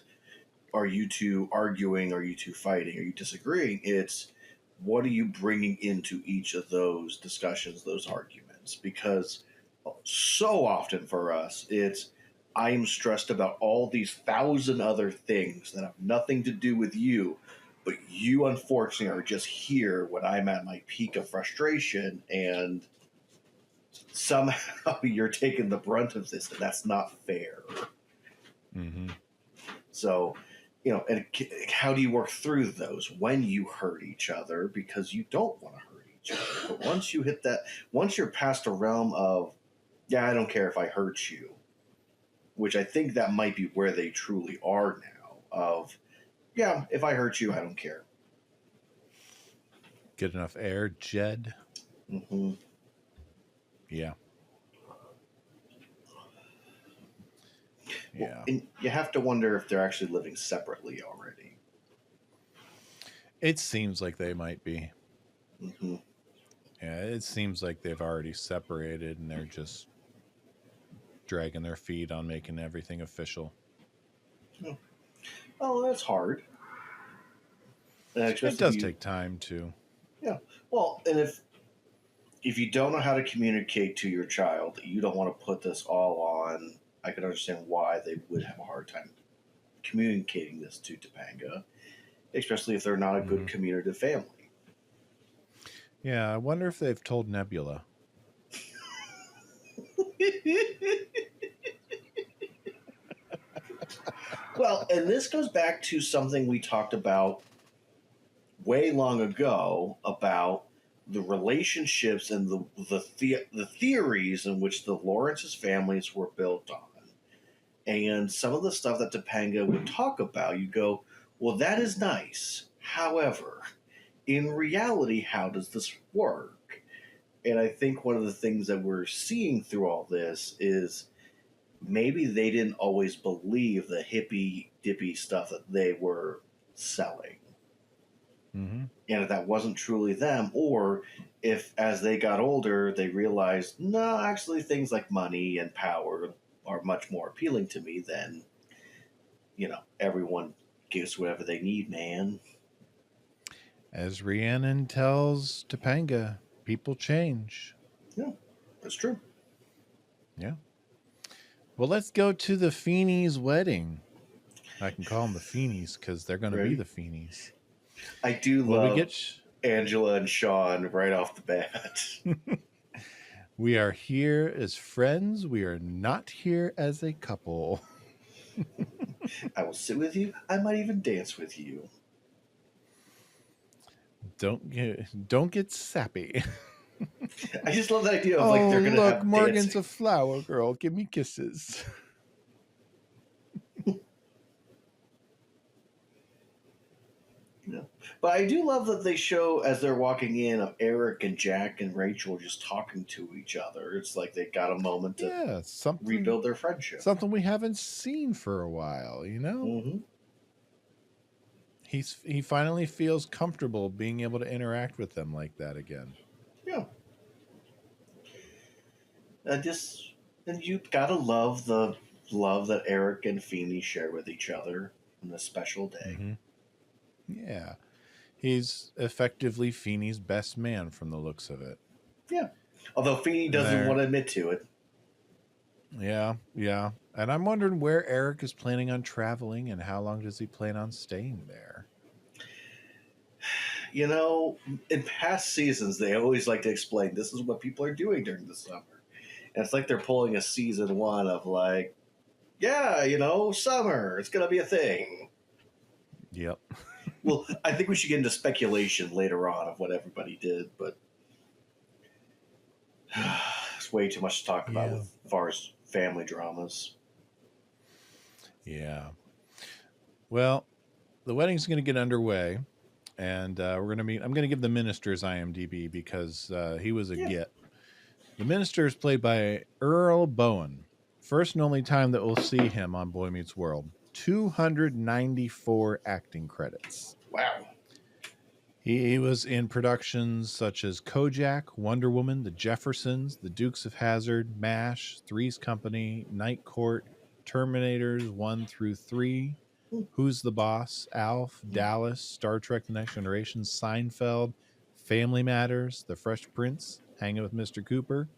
Speaker 2: are you two arguing, are you two fighting, are you disagreeing? It's, what are you bringing into each of those discussions, those arguments? Because so often for us, it's, I am stressed about all these 1,000 other things that have nothing to do with you, but you unfortunately are just here when I'm at my peak of frustration, and somehow you're taking the brunt of this, and that's not fair.
Speaker 1: Mm-hmm.
Speaker 2: So, and how do you work through those when you hurt each other? Because you don't want to hurt each other. But once you're past a realm of, yeah, I don't care if I hurt you, which I think that might be where they truly are now, of, yeah, if I hurt you, I don't care.
Speaker 1: Get enough air, Jed?
Speaker 2: Mm-hmm.
Speaker 1: Yeah.
Speaker 2: Well,
Speaker 1: Yeah.
Speaker 2: and you have to wonder if they're actually living separately already.
Speaker 1: It seems like they might be.
Speaker 2: Mm-hmm.
Speaker 1: Yeah, it seems like they've already separated and they're just dragging their feet on making everything official.
Speaker 2: Oh, that's hard.
Speaker 1: It does take time too.
Speaker 2: Yeah. Well, and if you don't know how to communicate to your child, you don't want to put this all on. I can understand why they would have a hard time communicating this to Topanga, especially if they're not a good communicative family.
Speaker 1: Yeah, I wonder if they've told Nebula.
Speaker 2: Well, and this goes back to something we talked about way long ago about the relationships and the theories in which the Lawrence's families were built on. And some of the stuff that Topanga would talk about, you go, well, that is nice. However, in reality, how does this work? And I think one of the things that we're seeing through all this is maybe they didn't always believe the hippy dippy stuff that they were selling.
Speaker 1: Mm-hmm.
Speaker 2: And if that wasn't truly them, or if as they got older, they realized, no, actually, things like money and power are much more appealing to me than, everyone gives whatever they need, man.
Speaker 1: As Rhiannon tells Topanga, people change.
Speaker 2: Yeah, that's true.
Speaker 1: Yeah. Well, let's go to the Feenys' wedding. I can call them the Feenys because they're going to be the Feenys.
Speaker 2: I do love Angela and Shawn right off the bat.
Speaker 1: We are here as friends. We are not here as a couple.
Speaker 2: I will sit with you. I might even dance with you.
Speaker 1: Don't get sappy.
Speaker 2: I just love the idea of they're gonna
Speaker 1: look,
Speaker 2: have
Speaker 1: Morgan's
Speaker 2: dancing.
Speaker 1: a flower girl. Give me kisses.
Speaker 2: Yeah. But I do love that they show as they're walking in of Eric and Jack and Rachel just talking to each other. It's like they got a moment to rebuild their friendship.
Speaker 1: Something we haven't seen for a while,
Speaker 2: Mm-hmm.
Speaker 1: He finally feels comfortable being able to interact with them like that again.
Speaker 2: Yeah. And you gotta love the love that Eric and Feeny share with each other on this special day.
Speaker 1: Mm-hmm. Yeah. He's effectively Feeny's best man from the looks of it.
Speaker 2: Yeah. Although Feeny
Speaker 1: And
Speaker 2: doesn't want
Speaker 1: they're,
Speaker 2: to admit to it.
Speaker 1: yeah. And I'm wondering where Eric is planning on traveling and how long does he plan on staying there?
Speaker 2: You know, in past seasons, they always like to explain this is what people are doing during the summer. And it's like they're pulling a season one of like, yeah, summer, it's going to be a thing.
Speaker 1: Yep.
Speaker 2: Well, I think we should get into speculation later on of what everybody did, but it's way too much to talk about
Speaker 1: Yeah.
Speaker 2: as far as family dramas.
Speaker 1: Yeah. Well, the wedding's going to get underway, and we're going to meet. I'm going to give the minister's IMDb because he was a get. The minister is played by Earl Bowen. First and only time that we'll see him on Boy Meets World. 294 acting credits.
Speaker 2: Wow.
Speaker 1: He was in productions such as Kojak, Wonder Woman, The Jeffersons, The Dukes of Hazzard, MASH, Three's Company, Night Court, Terminators 1 through 3, Who's the Boss, Alf, Dallas, Star Trek The Next Generation, Seinfeld, Family Matters, The Fresh Prince, Hanging with Mr. Cooper,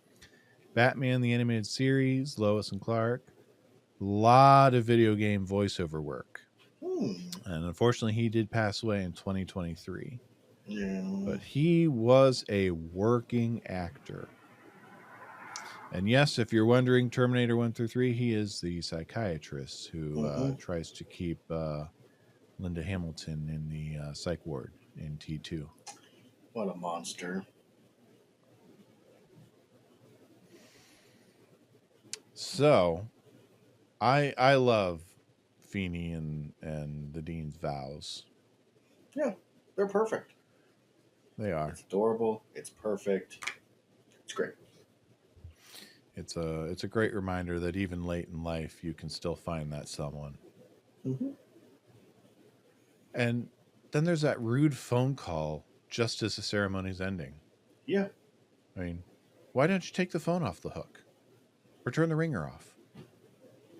Speaker 1: Batman the Animated Series, Lois and Clark, a lot of video game voiceover work. And unfortunately, he did pass away in 2023.
Speaker 2: Yeah.
Speaker 1: But he was a working actor. And yes, if you're wondering, Terminator 1 through 3, he is the psychiatrist who tries to keep Linda Hamilton in the psych ward in T2.
Speaker 2: What a monster.
Speaker 1: So, I love Feeny and the Dean's vows.
Speaker 2: Yeah, they're perfect.
Speaker 1: They are.
Speaker 2: It's adorable. It's perfect. It's great.
Speaker 1: It's a great reminder that even late in life, you can still find that someone.
Speaker 2: Mm-hmm.
Speaker 1: And then there's that rude phone call just as the ceremony's ending.
Speaker 2: Yeah.
Speaker 1: I mean, why don't you take the phone off the hook? Or turn the ringer off? I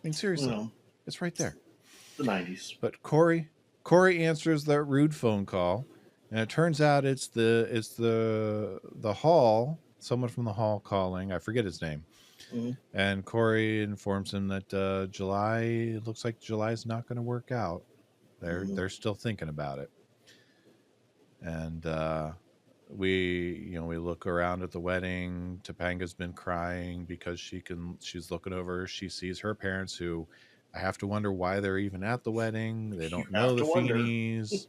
Speaker 1: mean, seriously, it's right there.
Speaker 2: The 90s.
Speaker 1: But Corey answers that rude phone call, and it turns out it's the hall, someone from the hall calling. I forget his name.
Speaker 2: Mm-hmm.
Speaker 1: And Corey informs him that it looks like July's not going to work out. They're still thinking about it. And we look around at the wedding. Topanga's been crying because she's looking over. She sees her parents, who I have to wonder why they're even at the wedding. They don't know the Feenys.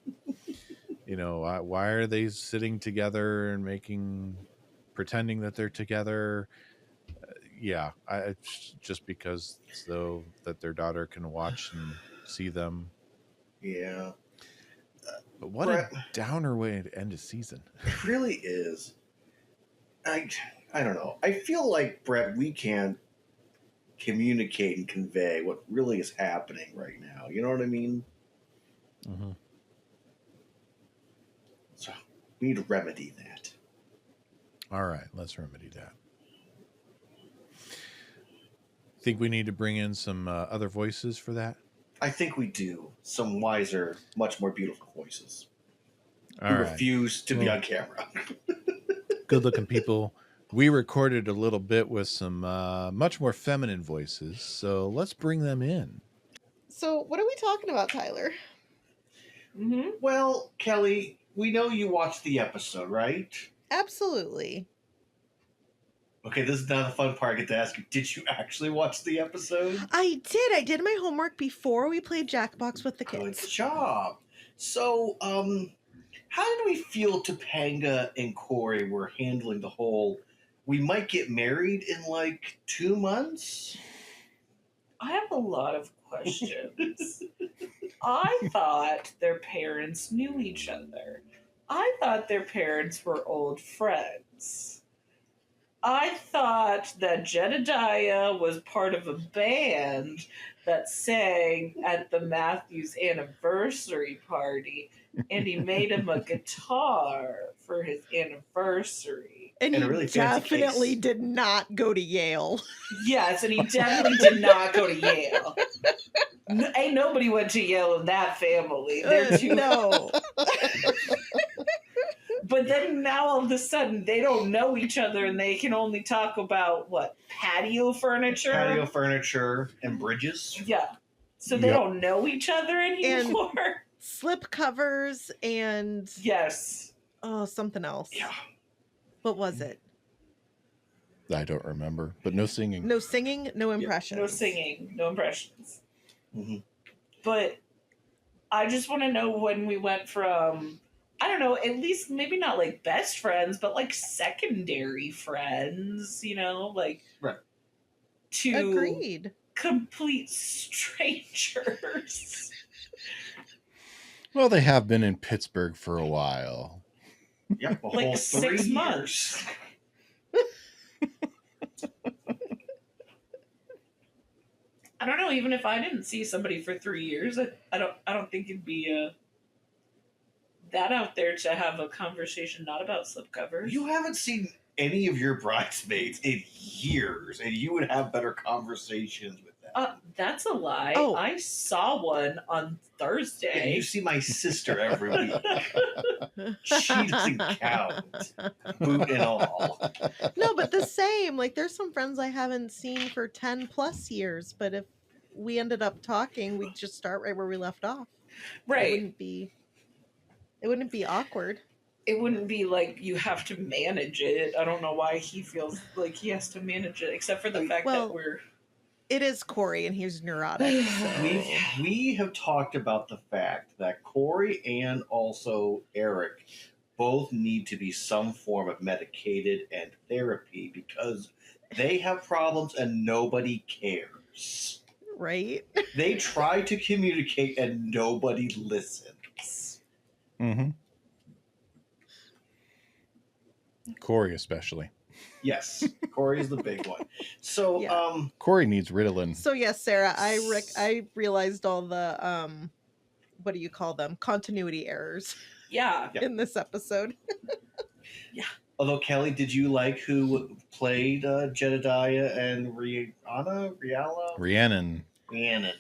Speaker 1: Why are they sitting together and pretending that they're together? It's just because so that their daughter can watch and see them.
Speaker 2: Yeah.
Speaker 1: But what Brett, a downer way to end a season.
Speaker 2: It really is. I don't know. I feel like, Brett, we can't communicate and convey what really is happening right now. You know what I mean?
Speaker 1: Mm-hmm.
Speaker 2: So we need to remedy that.
Speaker 1: All right, let's remedy that. Think we need to bring in some other voices for that?
Speaker 2: I think we do. Some wiser, much more beautiful voices.
Speaker 1: All right.
Speaker 2: Refuse to be on camera.
Speaker 1: Good-looking people. We recorded a little bit with some much more feminine voices, so let's bring them in.
Speaker 4: So what are we talking about, Tyler?
Speaker 2: Mm-hmm. Well, Kelly, we know you watched the episode, right?
Speaker 4: Absolutely.
Speaker 2: Okay, this is now the fun part. I get to ask you, did you actually watch the episode?
Speaker 4: I did. I did my homework before we played Jackbox with the kids.
Speaker 2: Good job. So, how did we feel Topanga and Corey were handling the whole, we might get married in like 2 months?
Speaker 5: I have a lot of questions. I thought their parents knew each other. I thought their parents were old friends. I thought that Jedediah was part of a band that sang at the Matthews anniversary party, and he made him a guitar for his anniversary.
Speaker 4: And
Speaker 2: And
Speaker 4: he
Speaker 2: a really fancy
Speaker 4: definitely
Speaker 2: case.
Speaker 4: did not go to Yale.
Speaker 5: Yes, and he definitely did not go to Yale. Ain't nobody went to Yale in that family. They're too.
Speaker 4: No.
Speaker 5: But then now all of a sudden they don't know each other and they can only talk about what? Patio furniture?
Speaker 2: Patio furniture and bridges.
Speaker 5: Yeah. So they
Speaker 1: Yep.
Speaker 5: don't know each other anymore.
Speaker 4: Slip covers and
Speaker 5: Yes.
Speaker 4: something else.
Speaker 2: Yeah.
Speaker 4: What was it?
Speaker 1: I don't remember, but no singing.
Speaker 4: No singing, no impressions.
Speaker 5: No singing, no impressions.
Speaker 2: Mhm.
Speaker 5: But I just want to know when we went from, I don't know, at least maybe not like best friends, but like secondary friends, you know, like
Speaker 2: Right.
Speaker 5: to
Speaker 4: Agreed.
Speaker 5: complete strangers.
Speaker 1: Well, they have been in Pittsburgh for a while.
Speaker 2: Yep, a
Speaker 5: Like
Speaker 2: whole
Speaker 5: 6
Speaker 2: 3
Speaker 5: months.
Speaker 2: years.
Speaker 5: I don't know. Even if I didn't see somebody for 3 years, I don't think it'd be that out there to have a conversation not about slipcovers.
Speaker 2: You haven't seen any of your bridesmaids in years, and you would have better conversations with them.
Speaker 5: That's a lie.
Speaker 4: Oh.
Speaker 5: I saw one on
Speaker 2: Yeah,
Speaker 5: Thursday.
Speaker 2: you see my sister every week. She doesn't count, boot and all.
Speaker 4: No, but the same. Like, there's some friends I haven't seen for 10 plus years, but if we ended up talking, we'd just start right where we left off. It
Speaker 5: Right.
Speaker 4: wouldn't be awkward.
Speaker 5: It wouldn't be like you have to manage it. I don't know why he feels like he has to manage it, except for the fact
Speaker 4: Well,
Speaker 5: that we're.
Speaker 4: It is Corey, and he's neurotic. So.
Speaker 2: We have talked about the fact that Corey and also Eric both need to be some form of medicated and therapy because they have problems and nobody cares.
Speaker 4: Right?
Speaker 2: They try to communicate and nobody listens.
Speaker 1: Mm-hmm. Corey especially.
Speaker 2: Yes, Corey's the big one. So,
Speaker 4: Yeah.
Speaker 1: Corey needs Ritalin.
Speaker 4: So yes, Sarah, I realized all the what do you call them? Continuity errors
Speaker 5: Yeah.
Speaker 2: Yep.
Speaker 4: in this episode.
Speaker 2: although Kelly, did you like who played Jedediah and Rhiannon?
Speaker 1: Rhiannon.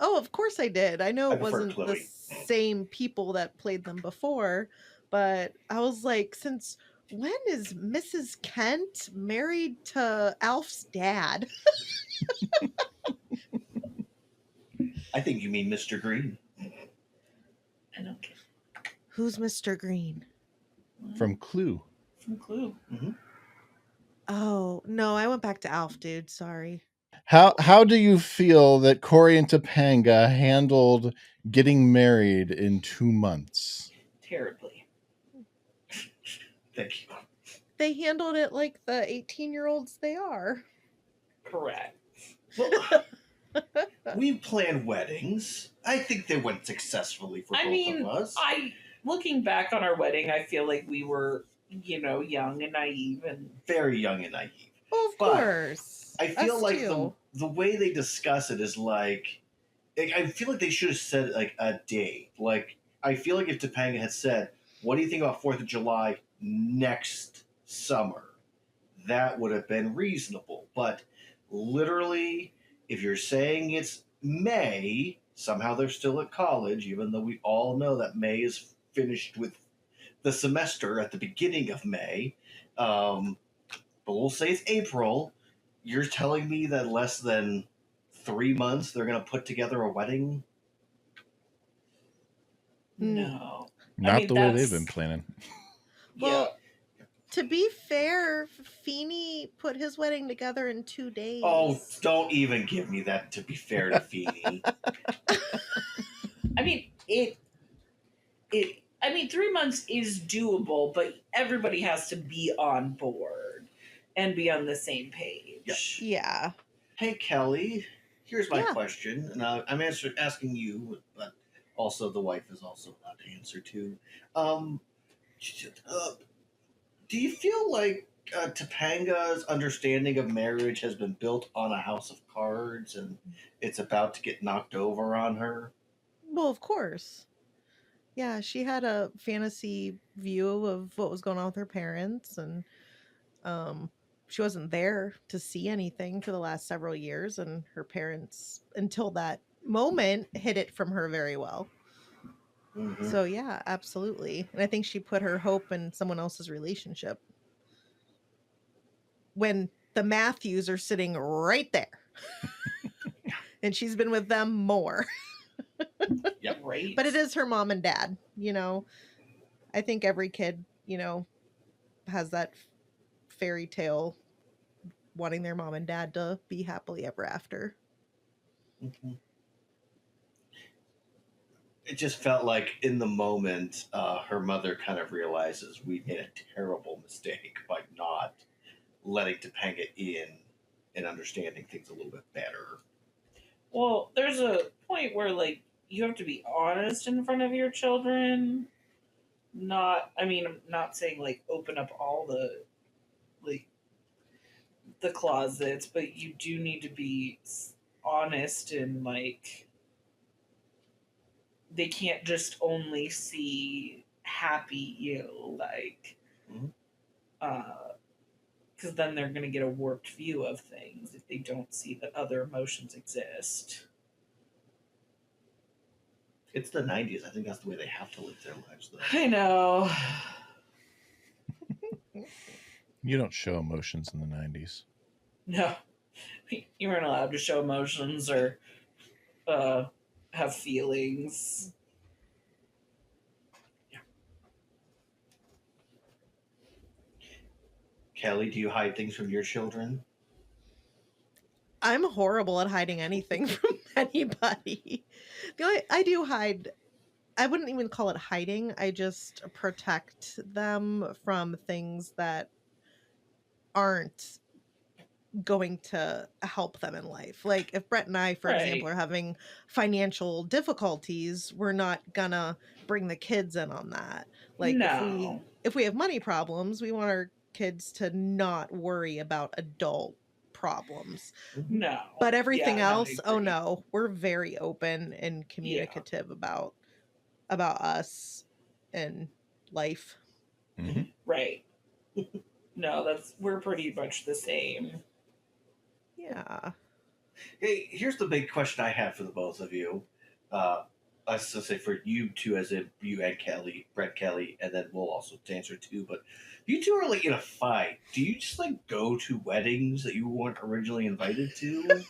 Speaker 4: Oh, of course I did. I know
Speaker 2: I
Speaker 4: it
Speaker 2: prefer
Speaker 4: wasn't the
Speaker 2: Chloe.
Speaker 4: same people that played them before, but I was like, since when is Mrs. Kent married to Alf's dad?
Speaker 2: I think you mean Mr. Green.
Speaker 5: I don't care.
Speaker 4: Who's Mr. Green?
Speaker 1: From Clue.
Speaker 5: From Clue.
Speaker 4: Oh, no, I went back to Alf, dude. Sorry.
Speaker 1: How do you feel that Corey and Topanga handled getting married in 2 months?
Speaker 5: Terribly.
Speaker 2: Thank you.
Speaker 4: They handled it like the 18-year-olds they are.
Speaker 5: Correct.
Speaker 2: Well, we've planned weddings. I think they went successfully for both of us.
Speaker 5: Looking back on our wedding, I feel like we were, young and naive and
Speaker 2: Very young and naive.
Speaker 4: Oh, of
Speaker 2: But
Speaker 4: course.
Speaker 2: I feel
Speaker 4: Us
Speaker 2: like
Speaker 4: too.
Speaker 2: the way they discuss it is like I feel like they should have said like a date. Like I feel like if Topanga had said, "What do you think about 4th of July next summer?" that would have been reasonable. But literally, if you're saying it's May, somehow they're still at college, even though we all know that May is finished with the semester at the beginning of May. But we'll say it's April. You're telling me that less than 3 months they're going to put together a wedding?
Speaker 5: no.
Speaker 1: Not the way
Speaker 5: that's-
Speaker 1: they've been planning.
Speaker 4: Well, to be fair, Feeny put his wedding together in 2 days.
Speaker 2: Oh, don't even give me that, to be fair to Feeny.
Speaker 5: I mean, 3 months is doable, but everybody has to be on board and be on the same page.
Speaker 4: Yeah.
Speaker 2: Hey, Kelly, here's my
Speaker 4: Yeah.
Speaker 2: question. And I'm asking you, but also the wife is also allowed to answer too. Do you feel like Topanga's understanding of marriage has been built on a house of cards and it's about to get knocked over on her?
Speaker 4: Well, of course. Yeah, she had a fantasy view of what was going on with her parents, and She wasn't there to see anything for the last several years, and her parents, until that moment, hid it from her very well.
Speaker 2: Mhm.
Speaker 4: So yeah, absolutely. And I think she put her hope in someone else's relationship when the Matthews are sitting right there. And she's been with them more.
Speaker 2: Yep.
Speaker 5: Right.
Speaker 4: But it is her mom and dad, you know. I think every kid, you know, has that fairy tale wanting their mom and dad to be happily ever after.
Speaker 2: Mhm. It just felt like in the moment, her mother kind of realizes we made a terrible mistake by not letting Topanga in and understanding things a little bit better.
Speaker 5: Well, there's a point where like you have to be honest in front of your children. I'm not saying like open up all the like the closets, but you do need to be honest and like they can't just only see happy you like
Speaker 2: Mhm.
Speaker 5: because then they're going to get a warped view of things if they don't see that other emotions exist.
Speaker 2: It's the 90s. I think that's the way they have to live their lives, though.
Speaker 5: I know.
Speaker 1: You don't show emotions in the 90s.
Speaker 5: No, you weren't allowed to show emotions or have feelings.
Speaker 2: Kelly, do you hide things from your children?
Speaker 4: I'm horrible at hiding anything from anybody. I do hide. I wouldn't even call it hiding. I just protect them from things that aren't going to help them in life. Like if Brett and I, for example,
Speaker 5: Right.
Speaker 4: are having financial difficulties, we're not gonna bring the kids in on that. Like
Speaker 5: No.
Speaker 4: if we have money problems, we want our kids to not worry about adult problems.
Speaker 5: No.
Speaker 4: But everything
Speaker 5: Yeah, no, I
Speaker 4: else, oh
Speaker 5: agree.
Speaker 4: no, we're very open and communicative about us and life.
Speaker 1: Mm-hmm.
Speaker 5: Right. No, we're pretty much the same.
Speaker 4: Yeah.
Speaker 2: Hey, here's the big question I have for the both of you. I was going to say for you two, as in you and Kelly, Brett Kelly, and then we'll also answer too. But you two are like in a fight. Do you just like go to weddings that you weren't originally invited to?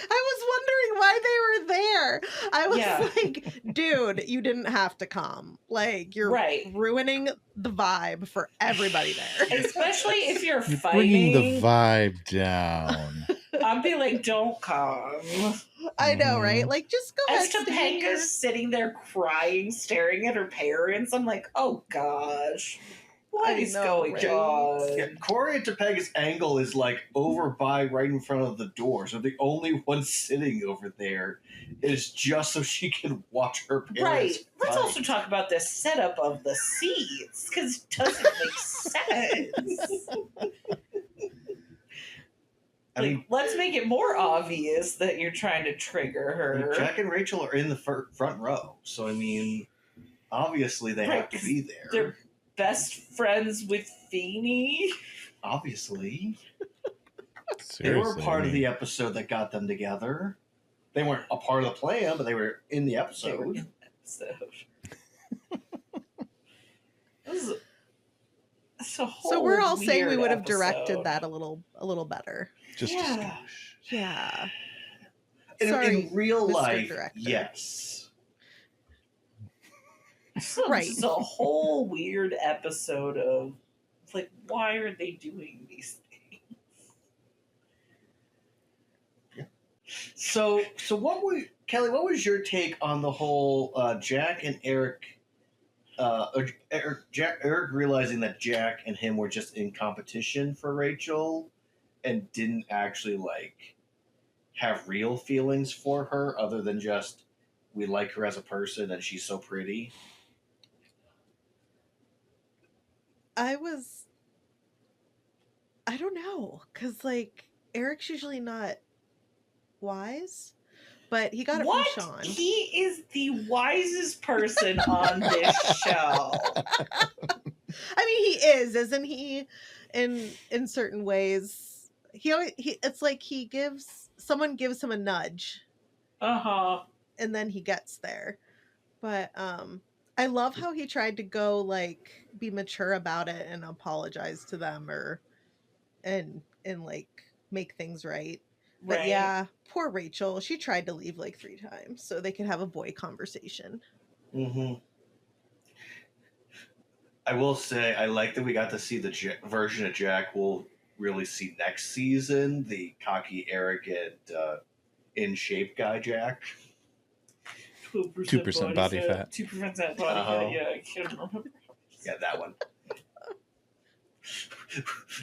Speaker 4: I was wondering why they were there. I was
Speaker 5: Yeah.
Speaker 4: like, dude, you didn't have to come. Like, you're
Speaker 5: Right.
Speaker 4: ruining the vibe for everybody there.
Speaker 5: Especially if you're
Speaker 1: You're
Speaker 5: fighting.
Speaker 1: bringing the vibe down.
Speaker 5: I'd be like, don't come.
Speaker 4: I know, right?
Speaker 1: Mhm.
Speaker 4: Like, just go
Speaker 5: As
Speaker 4: ahead, stay in your...
Speaker 5: Topanga's sitting there crying, staring at her parents, I'm like, oh gosh. What
Speaker 4: I
Speaker 5: is
Speaker 4: know,
Speaker 5: going
Speaker 4: right?
Speaker 5: on?
Speaker 2: Yeah, Corey and Topanga's angle is like over by right in front of the door. So the only one sitting over there is just so she can watch her parents.
Speaker 5: Right. Let's
Speaker 2: fight.
Speaker 5: also talk about the setup of the seats, because it doesn't make sense.
Speaker 2: I
Speaker 5: Like,
Speaker 2: mean,
Speaker 5: let's make it more obvious that you're trying to trigger her.
Speaker 2: Jack and Rachel are in the front row. So, I mean, obviously they
Speaker 5: Right,
Speaker 2: have to be there.
Speaker 5: They're best friends with Feeny.
Speaker 2: Obviously.
Speaker 1: Seriously,
Speaker 2: They were part
Speaker 1: I
Speaker 2: of the
Speaker 1: mean,
Speaker 2: episode that got them together. They weren't a part of the plan, but they were in the
Speaker 5: They were
Speaker 2: episode.
Speaker 5: in the episode. This is a whole
Speaker 4: So we're all saying we
Speaker 5: weird
Speaker 4: would have directed
Speaker 5: episode.
Speaker 4: that a little better.
Speaker 1: just a
Speaker 5: Yeah.
Speaker 1: skosh.
Speaker 4: Yeah.
Speaker 2: In
Speaker 4: Sorry,
Speaker 2: real
Speaker 4: Mr.
Speaker 2: life,
Speaker 4: Director.
Speaker 2: yes.
Speaker 5: So
Speaker 4: Right.
Speaker 5: Just a whole weird episode of like, why are they doing these things?
Speaker 2: So Kelly? What was your take on the whole Jack and Eric? Eric realizing that Jack and him were just in competition for Rachel, and didn't actually like have real feelings for her, other than just we like her as a person and she's so pretty.
Speaker 4: I don't know, because like Eric's usually not wise, but he got it
Speaker 5: What?
Speaker 4: from Shawn.
Speaker 5: He is the wisest person on this show.
Speaker 4: I mean, he is, isn't he? in certain ways. It's like someone gives him a nudge and then he gets there. But I love how he tried to go like be mature about it and apologize to them and like make things right. But
Speaker 5: Right.
Speaker 4: yeah, poor Rachel. She tried to leave like 3 times so they could have a boy conversation.
Speaker 2: Mm-hmm. I will say I like that we got to see the version of Jack we'll really see next season, the cocky, arrogant, in shape guy Jack.
Speaker 1: 2% body fat.
Speaker 5: 2% body fat. Yeah, I can't remember.
Speaker 2: Yeah, that one.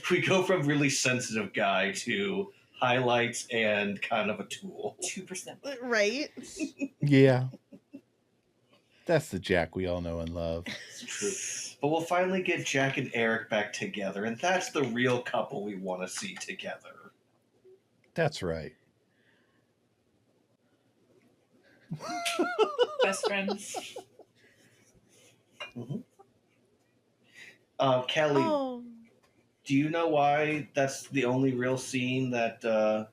Speaker 2: We go from really sensitive guy to highlights and kind of a tool.
Speaker 5: 2%.
Speaker 4: Right?
Speaker 1: Yeah. That's the Jack we all know and love.
Speaker 2: It's true. But we'll finally get Jack and Eric back together, and that's the real couple we want to see together.
Speaker 1: That's right.
Speaker 5: Best friends.
Speaker 2: Mm-hmm. Kelly, do you know why that's the only real scene that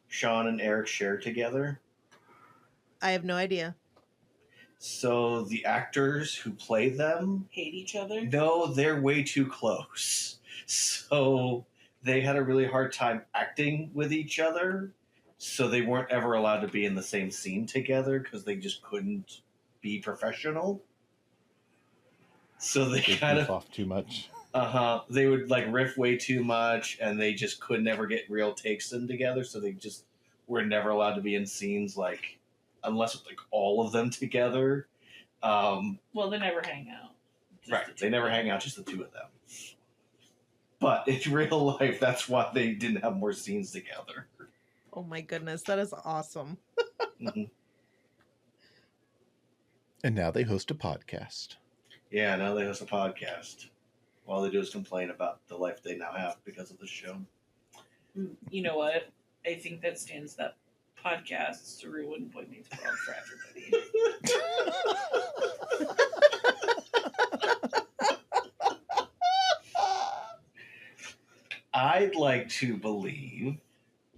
Speaker 2: Shawn and Eric share together?
Speaker 4: I have no idea.
Speaker 2: So the actors who play them
Speaker 5: hate each other?
Speaker 2: No, they're way too close. So they had a really hard time acting with each other. So they weren't ever allowed to be in the same scene together because they just couldn't be professional. So they kind of
Speaker 1: off too much.
Speaker 2: They would like riff way too much, and they just could never get real takes in together. So they just were never allowed to be in scenes like, unless it's like all of them together.
Speaker 5: Well, they never hang out.
Speaker 2: Right, they never hang out, just the two of them. But in real life, that's why they didn't have more scenes together.
Speaker 4: Oh my goodness, that is awesome.
Speaker 2: Mm-hmm.
Speaker 1: And now they host a podcast.
Speaker 2: Yeah, now they host a podcast. All they do is complain about the life they now have because of the show.
Speaker 5: You know what? I think that stands that podcast to ruin Boy Meets World for everybody.
Speaker 2: I'd like to believe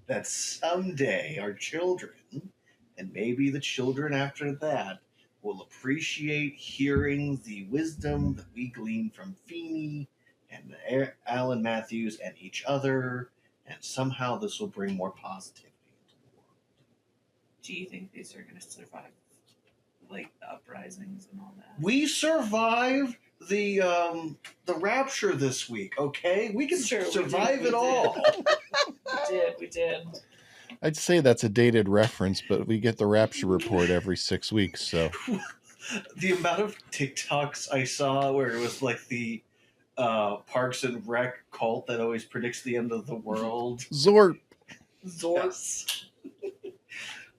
Speaker 2: that someday our children, and maybe the children after that, will appreciate hearing the wisdom that we glean from Feeny and Alan Matthews and each other, and somehow this will bring more positivity into the world.
Speaker 5: Do you think these are going to survive, like, the uprisings and all that?
Speaker 2: We survived the rapture this week, okay? We can survive it all.
Speaker 5: We did.
Speaker 1: I'd say that's a dated reference, but we get the Rapture report every 6 weeks, so.
Speaker 2: The amount of TikToks I saw where it was like the Parks and Rec cult that always predicts the end of the world.
Speaker 1: Zorp.
Speaker 2: Yes.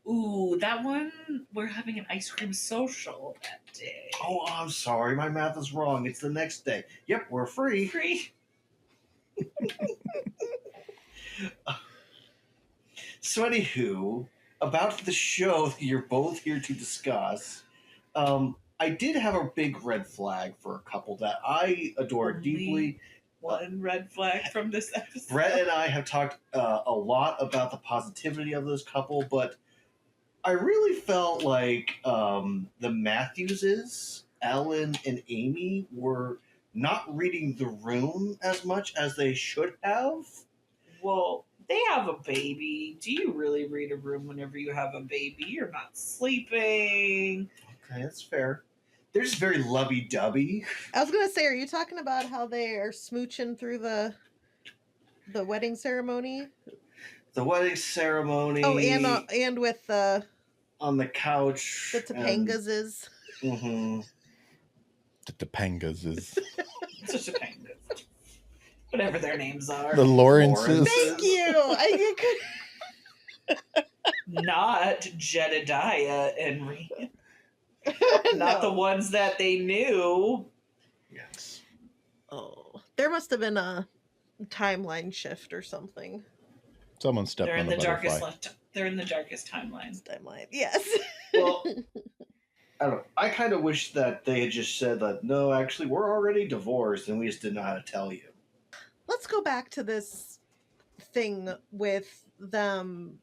Speaker 5: Ooh, that one, we're having an ice cream social that day.
Speaker 2: Oh, I'm sorry. My math is wrong. It's the next day. Yep, we're free.
Speaker 5: Free.
Speaker 2: So anywho, about the show that you're both here to discuss, I did have a big red flag for a couple that I adore deeply.
Speaker 5: One red flag from this episode.
Speaker 2: Brett and I have talked a lot about the positivity of this couple, but I really felt like the Matthewses, Ellen and Amy, were not reading the room as much as they should have.
Speaker 5: Well, they have a baby. Do you really read a room whenever you have a baby? You're not sleeping.
Speaker 2: Okay, that's fair. They're just very lovey-dovey.
Speaker 4: I was gonna say, are you talking about how they are smooching through the wedding ceremony?
Speaker 2: The wedding ceremony.
Speaker 4: Oh, and with the
Speaker 2: on the couch.
Speaker 4: The Topangas is.
Speaker 2: Mm-hmm.
Speaker 1: The Topangas is.
Speaker 5: It's just Topangas. Whatever their names are.
Speaker 1: The Lawrences.
Speaker 4: Thank you.
Speaker 5: Not Jedediah and Rhiannon. Not the ones that they knew.
Speaker 2: Yes.
Speaker 4: Oh, there must have been a timeline shift or something.
Speaker 1: Someone stepped on the butterfly.
Speaker 5: They're in the darkest timeline.
Speaker 4: Yes.
Speaker 2: Well, I don't know. I kind of wish that they had just said that, no, actually, we're already divorced and we just didn't know how to tell you.
Speaker 4: Let's go back to this thing with them.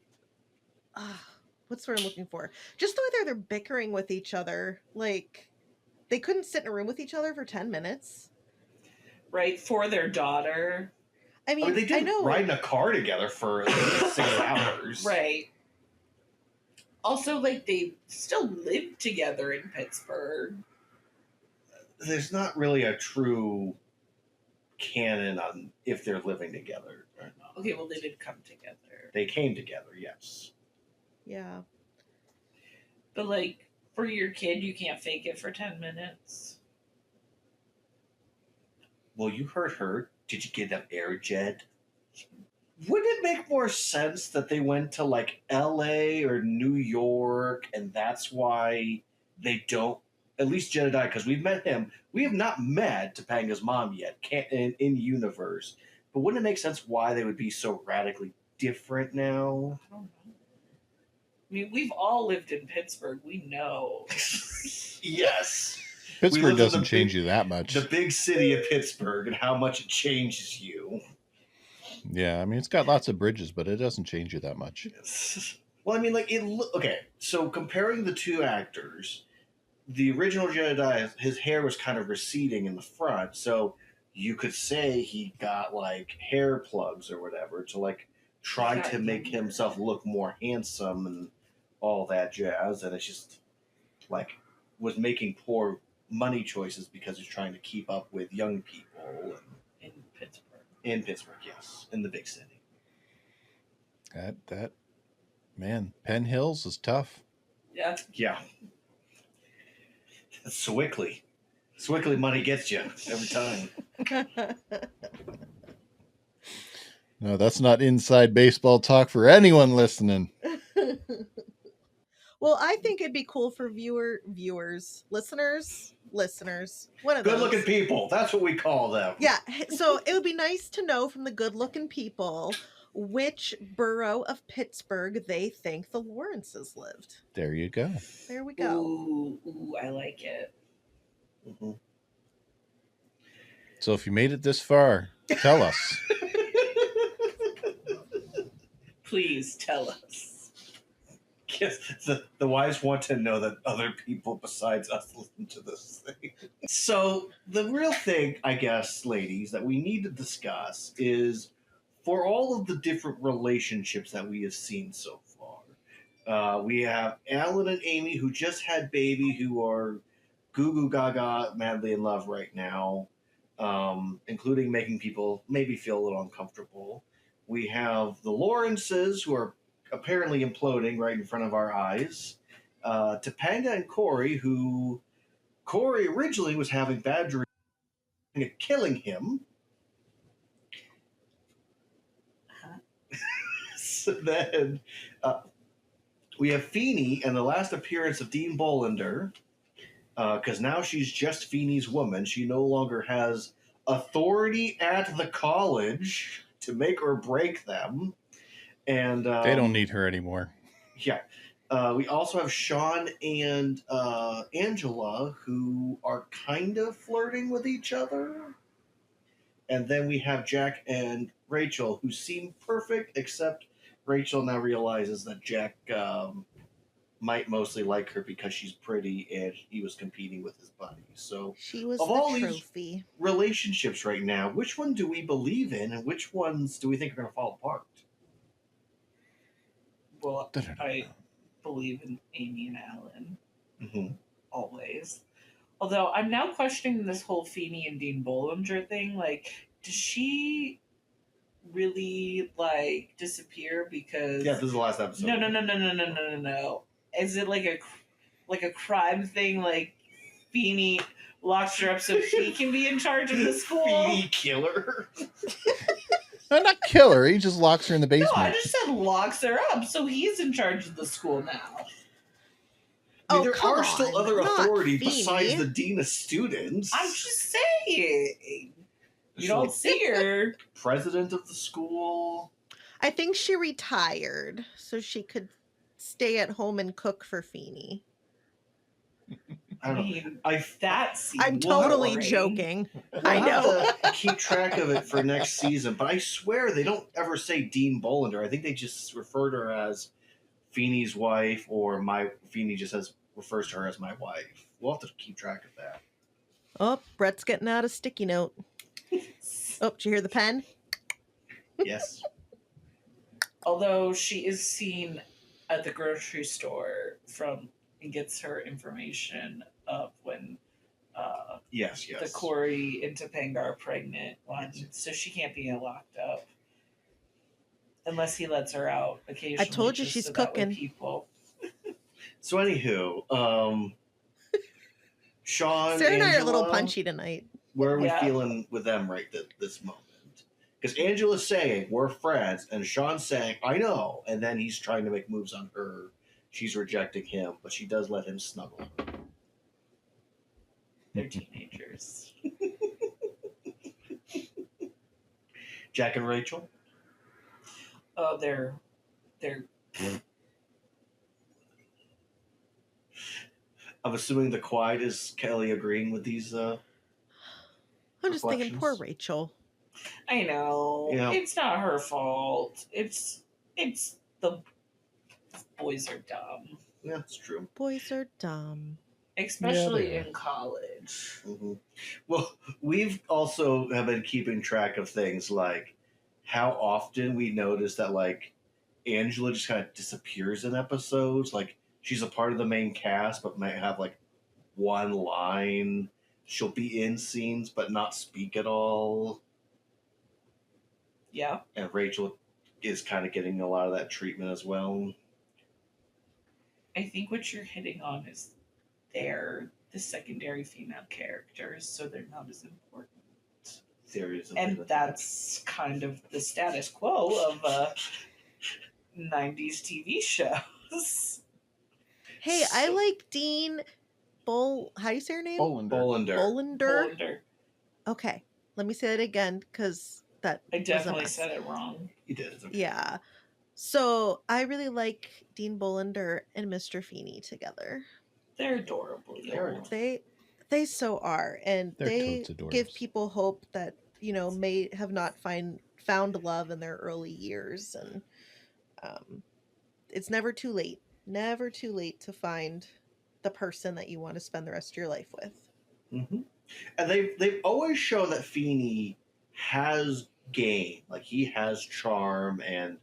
Speaker 4: What's the word I'm looking for? Just the way they're bickering with each other. Like, they couldn't sit in a room with each other for 10 minutes.
Speaker 5: Right, for their daughter.
Speaker 4: I mean,
Speaker 2: they
Speaker 4: I
Speaker 2: did
Speaker 4: know.
Speaker 2: ride in a car together for at least 6 hours.
Speaker 5: Right. Also, like, they still live together in Pittsburgh.
Speaker 2: There's not really a true canon on if they're living together or not.
Speaker 5: Okay, well, they did come together.
Speaker 2: They came together, yes.
Speaker 4: Yeah.
Speaker 5: But, like, for your kid, you can't fake it for 10 minutes.
Speaker 2: Well, you heard her. Did you get that air jet? Wouldn't it make more sense that they went to like LA or New York and that's why they don't, at least Jedediah, because we've met him. We have not met Topanga's mom yet in universe. But wouldn't it make sense why they would be so radically different now?
Speaker 5: I don't know. I mean, we've all lived in Pittsburgh. We know.
Speaker 2: Yes.
Speaker 1: Pittsburgh doesn't change you that much.
Speaker 2: The big city of Pittsburgh and how much it changes you.
Speaker 1: Yeah, I mean, it's got lots of bridges, but it doesn't change you that much.
Speaker 2: Well, I mean, like, okay, so comparing the two actors, the original Jedediah, his hair was kind of receding in the front, so you could say he got, like, hair plugs or whatever to, like, try to make himself look more handsome and all that jazz, and it's just, like, was making poor money choices because he's trying to keep up with young people.
Speaker 5: In Pittsburgh.
Speaker 2: In Pittsburgh, yes. In the big city.
Speaker 1: That man, Penn Hills is tough.
Speaker 5: Yeah.
Speaker 2: Yeah. Swickly. Swickly money gets you every time.
Speaker 1: No, that's not inside baseball talk for anyone listening.
Speaker 4: Well, I think it'd be cool for listeners, one of those.
Speaker 2: Good-looking people. That's what we call them.
Speaker 4: Yeah, so it would be nice to know from the good-looking people which borough of Pittsburgh they think the Lawrences lived.
Speaker 1: There you go.
Speaker 4: There we go.
Speaker 5: Ooh, I like it.
Speaker 2: Mm-hmm.
Speaker 1: So if you made it this far, tell us.
Speaker 5: Please tell us.
Speaker 2: Yes, the wives want to know that other people besides us listen to this thing. So the real thing, I guess, ladies, that we need to discuss is for all of the different relationships that we have seen so far. We have Alan and Amy, who just had baby, who are goo goo gaga madly in love right now, including making people maybe feel a little uncomfortable. We have the Lawrences, who are apparently imploding right in front of our eyes. Topanga and Corey, who Corey originally was having bad dreams of killing him. So then we have Feeny and the last appearance of Dean Bolander, because now she's just Feeny's woman. She no longer has authority at the college to make or break them. And
Speaker 1: They don't need her anymore.
Speaker 2: Yeah. We also have Shawn and Angela, who are kind of flirting with each other. And then we have Jack and Rachel, who seem perfect, except Rachel now realizes that Jack might mostly like her because she's pretty and he was competing with his buddy. So
Speaker 4: she was
Speaker 2: of
Speaker 4: the
Speaker 2: all
Speaker 4: trophy.
Speaker 2: these relationships right now, which one do we believe in and which ones do we think are going to fall apart?
Speaker 5: Well, I believe in Amy and Alan.
Speaker 2: Mm-hmm.
Speaker 5: Always. Although I'm now questioning this whole Feeny and Dean Bollinger thing. Like, does she really, like, disappear because...
Speaker 2: Yeah, this is the last episode.
Speaker 5: No. Is it like a crime thing? Like, Feeny locks her up so she can be in charge of the school?
Speaker 2: Feeny killer?
Speaker 1: No, not kill her. He just locks her in the basement.
Speaker 5: No, I just said locks her up, so he's in charge of the school now.
Speaker 2: I mean,
Speaker 4: Oh,
Speaker 2: there
Speaker 4: come
Speaker 2: are
Speaker 4: on,
Speaker 2: still other
Speaker 4: not
Speaker 2: authority
Speaker 4: Feeny.
Speaker 2: besides the dean of students.
Speaker 5: I'm just saying. You don't see her.
Speaker 2: President of the school.
Speaker 4: I think she retired so she could stay at home and cook for Feeny.
Speaker 2: I don't know.
Speaker 5: mean,
Speaker 2: I
Speaker 5: that seems
Speaker 4: I'm
Speaker 2: We'll have-
Speaker 4: totally
Speaker 5: boring.
Speaker 4: joking.
Speaker 2: We'll
Speaker 4: I
Speaker 2: have
Speaker 4: know.
Speaker 2: to keep track of it for next season, but I swear they don't ever say Dean Bollinger. I think they just refer to her as Feeny's wife, or Feeny just refers to her as my wife. We'll have to keep track of that.
Speaker 4: Oh, Brett's getting out a sticky note. Oh, did you hear the pen?
Speaker 2: Yes.
Speaker 5: Although she is seen at the grocery store and gets her information of when
Speaker 2: Yes.
Speaker 5: the Corey and Topanga are pregnant one, so she can't be locked up unless he lets her out occasionally.
Speaker 4: told you
Speaker 5: just
Speaker 4: she's
Speaker 5: so that way
Speaker 4: cooking.
Speaker 5: people.
Speaker 2: So anywho, Shawn,
Speaker 4: Sarah and I are a
Speaker 2: Angela,
Speaker 4: little punchy tonight.
Speaker 2: where are we
Speaker 5: Yeah.
Speaker 2: feeling with them this moment? Because Angela's saying we're friends, and Shawn's saying I know, and then he's trying to make moves on her. She's rejecting him, but she does let him snuggle her.
Speaker 5: They're teenagers.
Speaker 2: Jack and Rachel.
Speaker 5: Oh, they're
Speaker 2: I'm assuming the quiet is Kelly agreeing with these.
Speaker 4: I'm just thinking, poor
Speaker 2: reflections.
Speaker 4: Rachel.
Speaker 5: I know.
Speaker 2: Yeah.
Speaker 5: It's not her fault. It's the boys are dumb.
Speaker 2: Yeah, it's true.
Speaker 4: Boys are dumb.
Speaker 5: Especially
Speaker 1: Yeah, they
Speaker 5: in college.
Speaker 2: hmm Well, we've also have been keeping track of things like how often we notice that like Angela just kind of disappears in episodes. Like she's a part of the main cast, but might have like one line. She'll be in scenes but not speak at all.
Speaker 5: Yeah.
Speaker 2: And Rachel is kind of getting a lot of that treatment as well.
Speaker 5: I think what you're hitting on is they're the secondary female characters, so they're not as important.
Speaker 2: Theories of
Speaker 5: And that's kind of the status quo of 90s TV shows.
Speaker 4: Hey, I
Speaker 2: So-
Speaker 4: like Dean how do you say her name?
Speaker 1: Bolander.
Speaker 2: Bolander.
Speaker 4: Bolander.
Speaker 5: Older.
Speaker 4: Okay, let me say it again because that
Speaker 5: I
Speaker 4: was a
Speaker 5: definitely
Speaker 4: mess.
Speaker 5: said it wrong.
Speaker 2: He did. It's okay.
Speaker 4: Yeah. So I really like Dean Bolander and Mr. Feeny together.
Speaker 5: They're adorably
Speaker 2: They're
Speaker 5: old.
Speaker 4: They so are, and
Speaker 1: They're
Speaker 4: they
Speaker 1: totes adorbs.
Speaker 4: give people hope that may have not found love in their early years, and it's never too late. Never too late to find the person that you want to spend the rest of your life with.
Speaker 2: Mm-hmm. And they've always shown that Feeny has game, like he has charm, and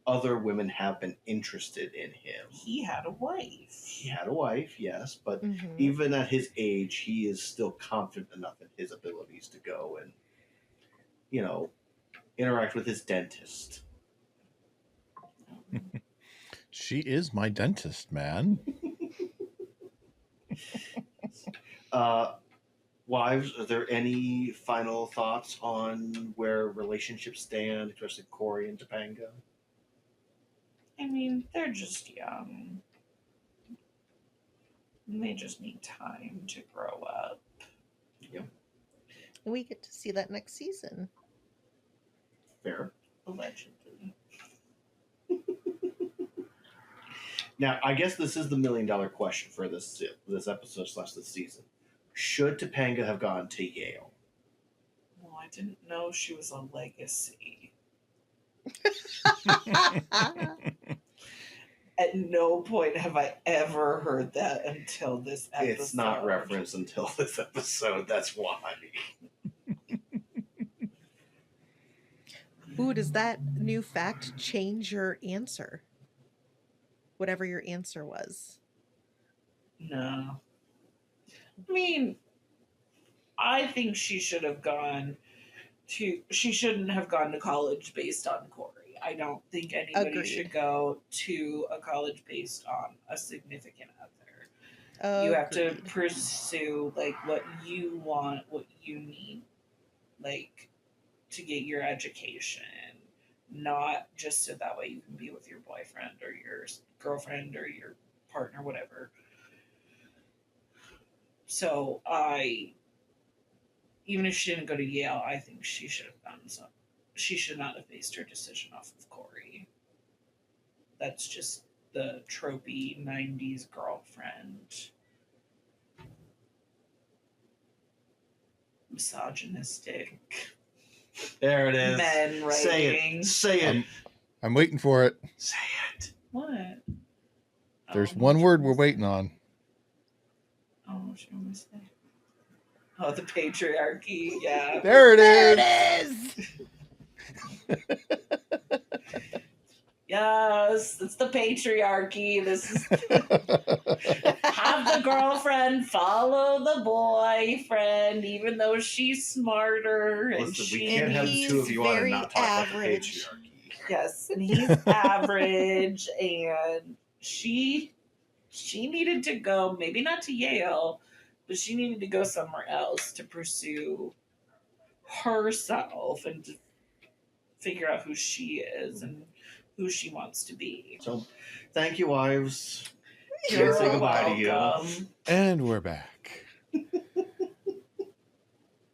Speaker 2: other women have been interested in him.
Speaker 5: He had a wife.
Speaker 2: He had a wife, yes, but
Speaker 4: Mhm.
Speaker 2: even at his age, he is still confident enough in his abilities to go and, interact with his dentist.
Speaker 1: She is my dentist, man.
Speaker 2: Wives, are there any final thoughts on where relationships stand, especially Corey and Topanga?
Speaker 5: I mean, they're just young. And they just need time to grow up.
Speaker 4: And we get to see that next season.
Speaker 2: Fair.
Speaker 5: Allegedly.
Speaker 2: Now, I guess this is the $1 million question for this episode / this season. Should Topanga have gone to Yale?
Speaker 5: Well, I didn't know she was a legacy. At no point have I ever heard that until this episode.
Speaker 2: It's not referenced until this episode. That's why.
Speaker 4: Ooh, does that new fact change your answer? Whatever your answer was.
Speaker 5: No. I mean, I think she shouldn't have gone to college based on Corey. I don't think anybody
Speaker 4: Agreed.
Speaker 5: should go to a college based on a significant other. You have to
Speaker 4: Agreed.
Speaker 5: pursue like what you want, what you need, like to get your education, not just so that way you can be with your boyfriend or your girlfriend or your partner, whatever. So even if she didn't go to Yale, I think she should have done some. She should not have based her decision off of Corey. That's just the tropey 90s girlfriend. misogynistic
Speaker 2: There it is.
Speaker 5: men
Speaker 2: Say
Speaker 5: writing.
Speaker 2: it. Say it.
Speaker 1: I'm waiting for it.
Speaker 2: Say it.
Speaker 5: What?
Speaker 1: There's
Speaker 5: Oh,
Speaker 1: one
Speaker 5: what
Speaker 1: word
Speaker 5: you
Speaker 1: we're
Speaker 5: wanna say?
Speaker 1: waiting on.
Speaker 5: Oh, what you want to say? Oh, the patriarchy. Yeah.
Speaker 1: There it
Speaker 4: There
Speaker 1: is.
Speaker 4: it is.
Speaker 5: Yes, it's the patriarchy. This is have the girlfriend follow the boyfriend, even though she's smarter and
Speaker 2: Listen, we
Speaker 5: she.
Speaker 2: can't have the two of
Speaker 4: he's
Speaker 2: you on and
Speaker 4: very
Speaker 2: not talk about the
Speaker 4: average.
Speaker 2: patriarchy.
Speaker 5: Yes, and he's average, and she needed to go, maybe not to Yale, but she needed to go somewhere else to pursue herself and to figure out who she is and who she wants to be.
Speaker 2: So, thank you, wives.
Speaker 5: You're
Speaker 2: Say goodbye to you.
Speaker 5: welcome.
Speaker 1: And we're back.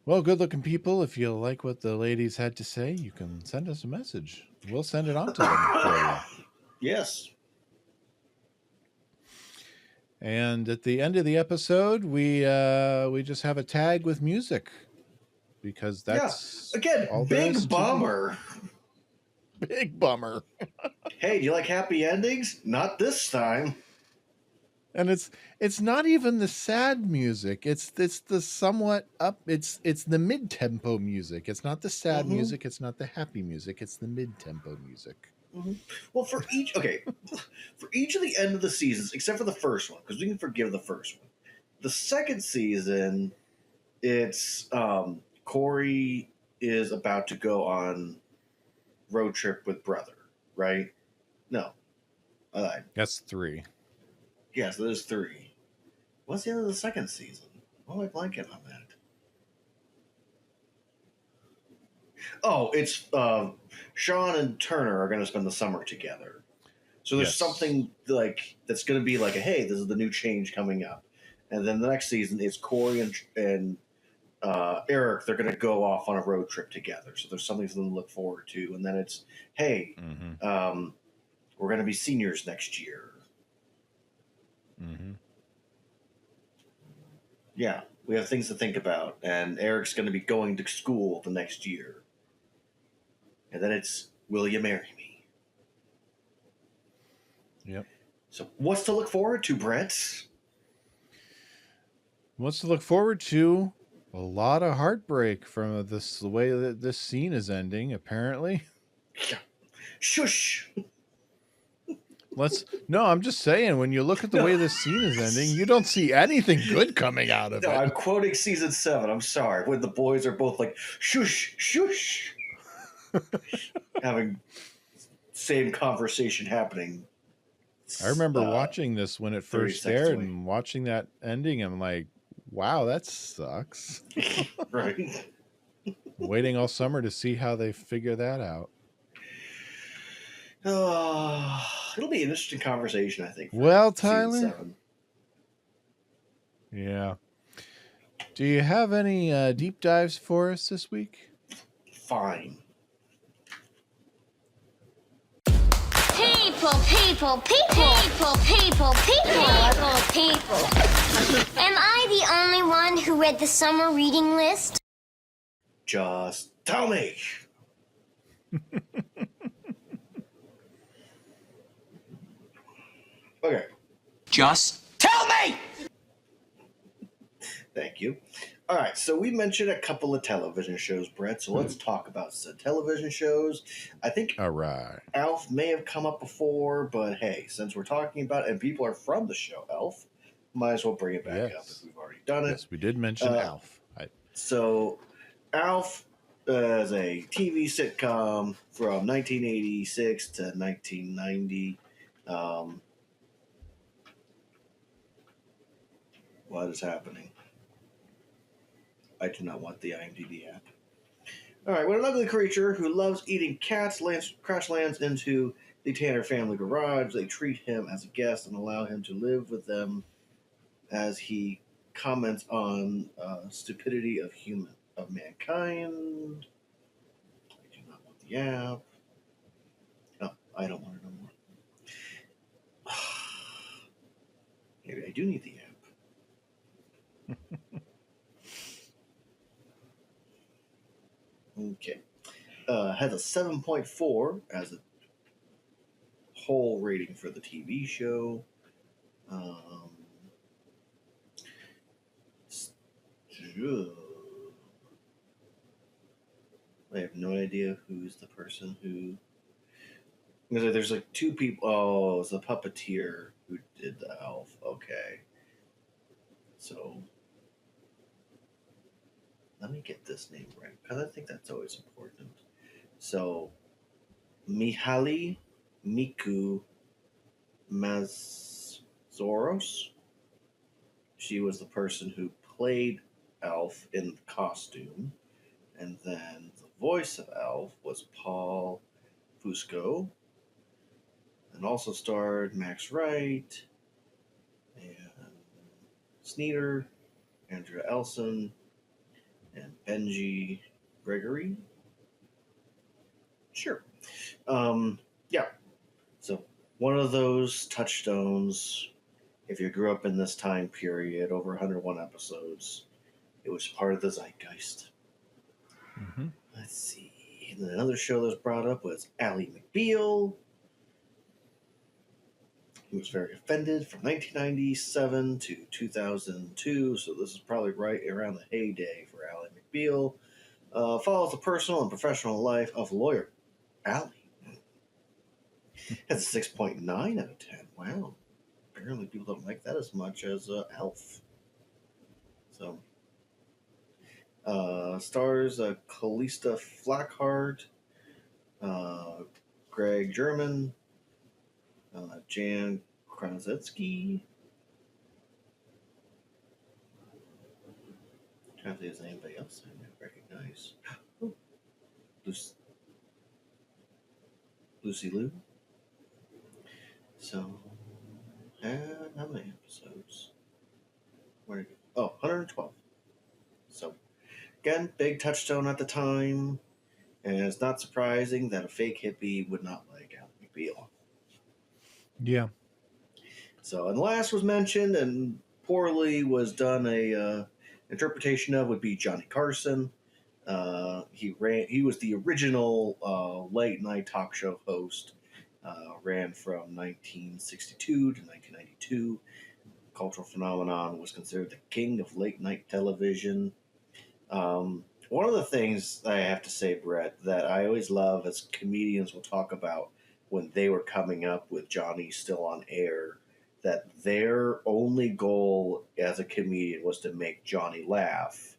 Speaker 1: Well, good-looking people, if you like what the ladies had to say, you can send us a message. We'll send it on to them for you.
Speaker 2: Yes.
Speaker 1: And at the end of the episode, we just have a tag with music because that's
Speaker 2: Again,
Speaker 1: all there is
Speaker 2: big
Speaker 1: to
Speaker 2: bummer.
Speaker 1: do. Big bummer.
Speaker 2: Hey, do you like happy endings? Not this time.
Speaker 1: And it's not even the sad music. It's the somewhat up. It's the mid-tempo music. It's not the sad
Speaker 2: Mhm.
Speaker 1: music. It's not the happy music. It's the mid-tempo music.
Speaker 2: Well, for each of the end of the seasons, except for the first one, because we can forgive the first one. The second season, it's Corey is about to go on road trip with brother, right? No,
Speaker 1: That's 3.
Speaker 2: yeah. So there's 3. What's the end of the second season? Why am I blanking on that? Oh, it's Shawn and Turner are going to spend the summer together. So there's
Speaker 1: Yes.
Speaker 2: something like that's going to be like, hey, this is the new change coming up. And then the next season, it's Corey and Eric. They're going to go off on a road trip together. So there's something for them to look forward to. And then it's, hey,
Speaker 1: Mm-hmm.
Speaker 2: we're going to be seniors next year.
Speaker 1: Mm-hmm.
Speaker 2: Yeah, we have things to think about. And Eric's going to be going to school the next year. And then it's, will you marry me?
Speaker 1: Yep.
Speaker 2: So what's to look forward to, Brett?
Speaker 1: What's to look forward to? A lot of heartbreak from the way that this scene is ending, apparently.
Speaker 2: Shush!
Speaker 1: No, I'm just saying, when you look at the way this scene is ending, you don't see anything good coming out of
Speaker 2: No,
Speaker 1: it.
Speaker 2: I'm quoting season 7. I'm sorry. When the boys are both like, shush, shush. Having same conversation happening.
Speaker 1: I remember watching this when it
Speaker 2: 30
Speaker 1: first
Speaker 2: seconds
Speaker 1: aired
Speaker 2: away.
Speaker 1: and watching that ending. I'm like, wow, that sucks.
Speaker 2: Right.
Speaker 1: Waiting all summer to see how they figure that out.
Speaker 2: It'll be an interesting conversation, I think.
Speaker 1: Well,
Speaker 2: season
Speaker 1: Tyler.
Speaker 2: 7.
Speaker 1: Yeah. Do you have any deep dives for us this week?
Speaker 2: Fine.
Speaker 6: People. Am I the only one who read the summer reading list?
Speaker 2: Just tell me. Okay.
Speaker 3: Just tell me!
Speaker 2: Thank you. All right, so we mentioned a couple of television shows, Brett. So let's talk about some television shows. I think
Speaker 1: All right.
Speaker 2: Alf may have come up before, but hey, since we're talking about it and people are from the show Alf, might as well bring it back up if we've already done it.
Speaker 1: Yes, we did mention Alf.
Speaker 2: So, Alf is a TV sitcom from 1986 to 1990. What is happening? I do not want the IMDb app. All right, when an ugly creature who loves eating cats crash lands into the Tanner family garage, they treat him as a guest and allow him to live with them as he comments on stupidity of mankind. I do not want the app. No, I don't want it no more. Maybe I do need the app. Okay. Has a 7.4 as a whole rating for the TV show. I have no idea who's the person who. There's like two people. Oh, it's the puppeteer who did the elf. Okay. So let me get this name right because I think that's always important. So Mihaly Miku Mazoros. She was the person who played Elf in the costume, and then the voice of Elf was Paul Fusco, and also starred Max Wright and Sneeder, Andrea Elson, and Benji Gregory. Sure. Yeah. So one of those touchstones. If you grew up in this time period, over 101 episodes, it was part of the zeitgeist.
Speaker 1: Mm-hmm.
Speaker 2: Let's see. And then another show that was brought up was Ally McBeal, who was very offended from 1997 to 2002. So this is probably right around the heyday for Ally McBeal. Follows the personal and professional life of lawyer Ally. Has a 6.9 out of 10. Wow. Apparently people don't like that as much as Elf. So, stars Callista Flockhart, Greg German, Jan Kronzetsky. I don't think there's anybody else I might recognize. Lucy Liu. So, how many episodes? Where did it go? Oh, 112. So, again, big touchstone at the time, and it's not surprising that a fake hippie would not like Ally McBeal.
Speaker 1: Yeah.
Speaker 2: So, and the last was mentioned and poorly was done a interpretation of would be Johnny Carson. He was the original late night talk show host. Ran from 1962 to 1992. Cultural phenomenon, was considered the king of late night television. One of the things I have to say, Brett, that I always love as comedians will talk about when they were coming up with Johnny still on air, that their only goal as a comedian was to make Johnny laugh.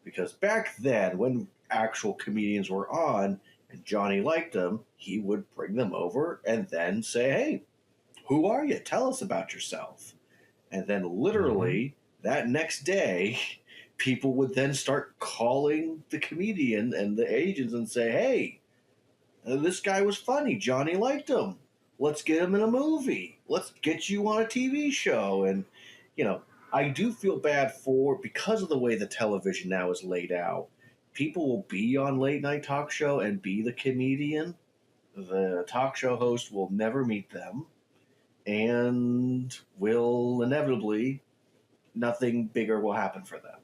Speaker 2: Because back then, when actual comedians were on and Johnny liked them, he would bring them over and then say, hey, who are you? Tell us about yourself. And then literally that next day, people would then start calling the comedian and the agents and say, hey, this guy was funny. Johnny liked him. Let's get him in a movie. Let's get you on a TV show. And, I do feel bad because of the way the television now is laid out. People will be on late night talk show and be the comedian. The talk show host will never meet them and will inevitably, nothing bigger will happen for them.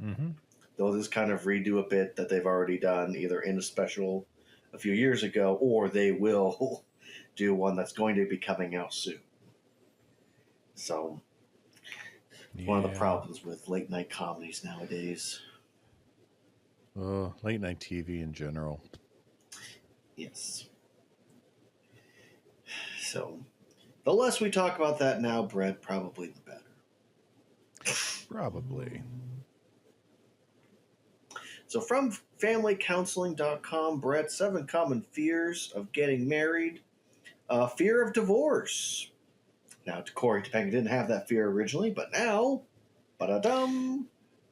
Speaker 1: Mm-hmm.
Speaker 2: They'll just kind of redo a bit that they've already done either in a special a few years ago, or they will do one that's going to be coming out soon. So, one of the problems with late night comedies nowadays.
Speaker 1: Late night TV in general.
Speaker 2: Yes. So, the less we talk about that now, Brett, probably the better.
Speaker 1: Probably.
Speaker 2: So from familycounseling.com, Brett, 7 common fears of getting married. Fear of divorce. Now, Corey Topanga didn't have that fear originally, but now, ba-da-dum.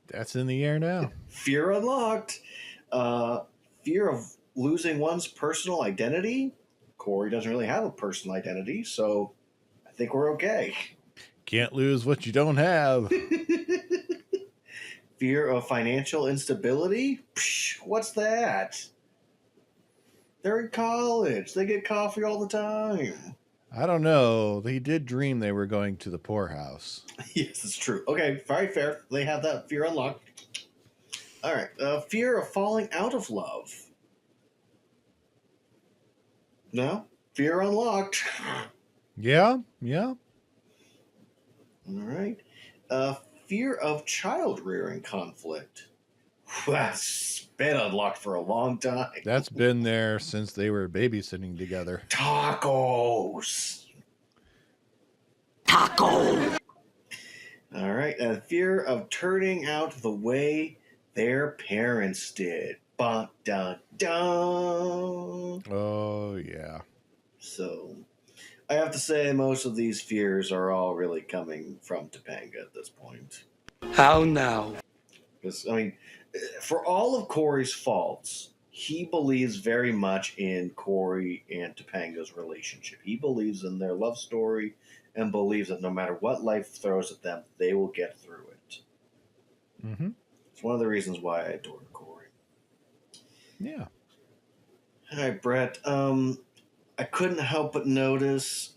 Speaker 1: That's in the air now.
Speaker 2: Fear unlocked. Fear of losing one's personal identity. Corey doesn't really have a personal identity, so I think we're okay.
Speaker 1: Can't lose what you don't have.
Speaker 2: Fear of financial instability? Psh, what's that? They're in college. They get coffee all the time.
Speaker 1: I don't know. They did dream they were going to the poorhouse.
Speaker 2: Yes, it's true. Okay, very fair. They have that fear unlocked. All right. Fear of falling out of love. No? Fear unlocked.
Speaker 1: Yeah.
Speaker 2: All right. Fear of child rearing conflict. That's been unlocked for a long time.
Speaker 1: That's been there since they were babysitting together.
Speaker 2: Tacos.
Speaker 3: Taco.
Speaker 2: All right. Fear of turning out the way their parents did. Dun, dun, dun.
Speaker 1: Oh, yeah.
Speaker 2: So, I have to say, most of these fears are all really coming from Topanga at this point.
Speaker 3: How now?
Speaker 2: Because, I mean, for all of Corey's faults, he believes very much in Corey and Topanga's relationship. He believes in their love story and believes that no matter what life throws at them, they will get through it.
Speaker 1: Mm-hmm.
Speaker 2: It's one of the reasons why I adore Corey.
Speaker 1: Yeah.
Speaker 2: All right, Brett. I couldn't help but notice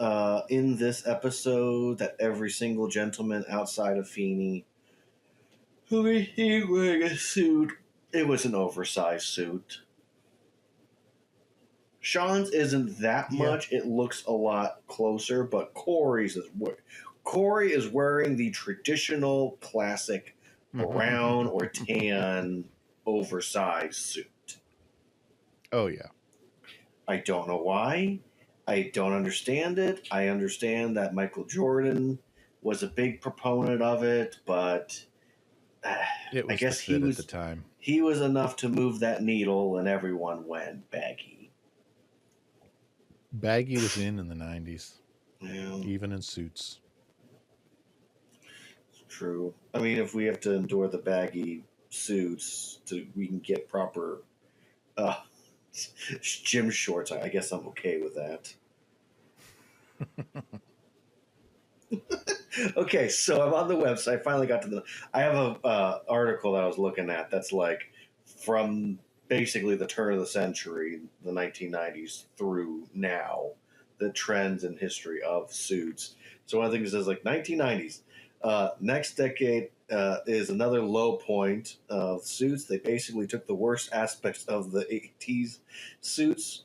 Speaker 2: in this episode that every single gentleman outside of Feeny who he wearing a suit. It was an oversized suit. Shawn's isn't that much. It looks a lot closer, but Corey's is Corey is wearing the traditional classic brown or tan oversized suit.
Speaker 1: Oh, yeah.
Speaker 2: I don't know why. I don't understand it. I understand that Michael Jordan was a big proponent of it, but
Speaker 1: It was
Speaker 2: I guess
Speaker 1: the fit at the time.
Speaker 2: He was enough to move that needle, and everyone went baggy.
Speaker 1: Baggy was in the 90s,
Speaker 2: Yeah,
Speaker 1: even in suits.
Speaker 2: true. I mean, if we have to endure the baggy suits, we can get proper uh, gym shorts. I guess I'm okay with that. Okay, so I'm on the website. I finally got to the. I have a article that I was looking at that's like from basically the turn of the century, the 1990s through now, the trends and history of suits. So one of the things is like 1990s. Next decade is another low point of suits. They basically took the worst aspects of the 80s suits,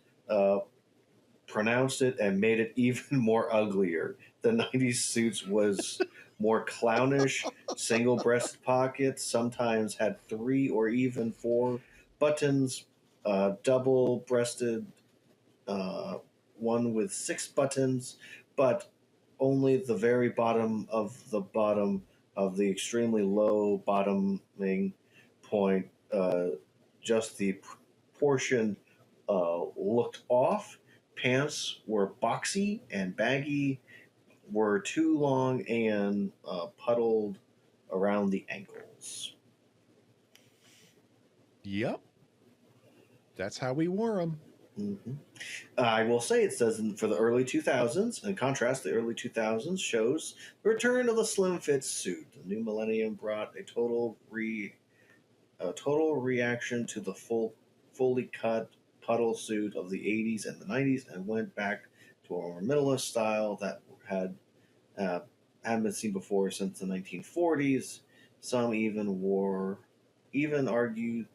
Speaker 2: pronounced it, and made it even more uglier. The 90s suits was more clownish, single-breasted pockets, sometimes had 3 or even 4 buttons, double-breasted, one with 6 buttons, but only the very bottom of the extremely low bottoming point, just the portion looked off. Pants were boxy and baggy, were too long and puddled around the ankles.
Speaker 1: Yep. That's how we wore them.
Speaker 2: Mm-hmm. I will say it says for the early 2000s, in contrast, the early 2000s shows the return of the slim fit suit. The new millennium brought a total reaction to the fully cut puddle suit of the 80s and the 90s, and went back to a more minimalist style that hadn't been seen before since the 1940s. Some even argued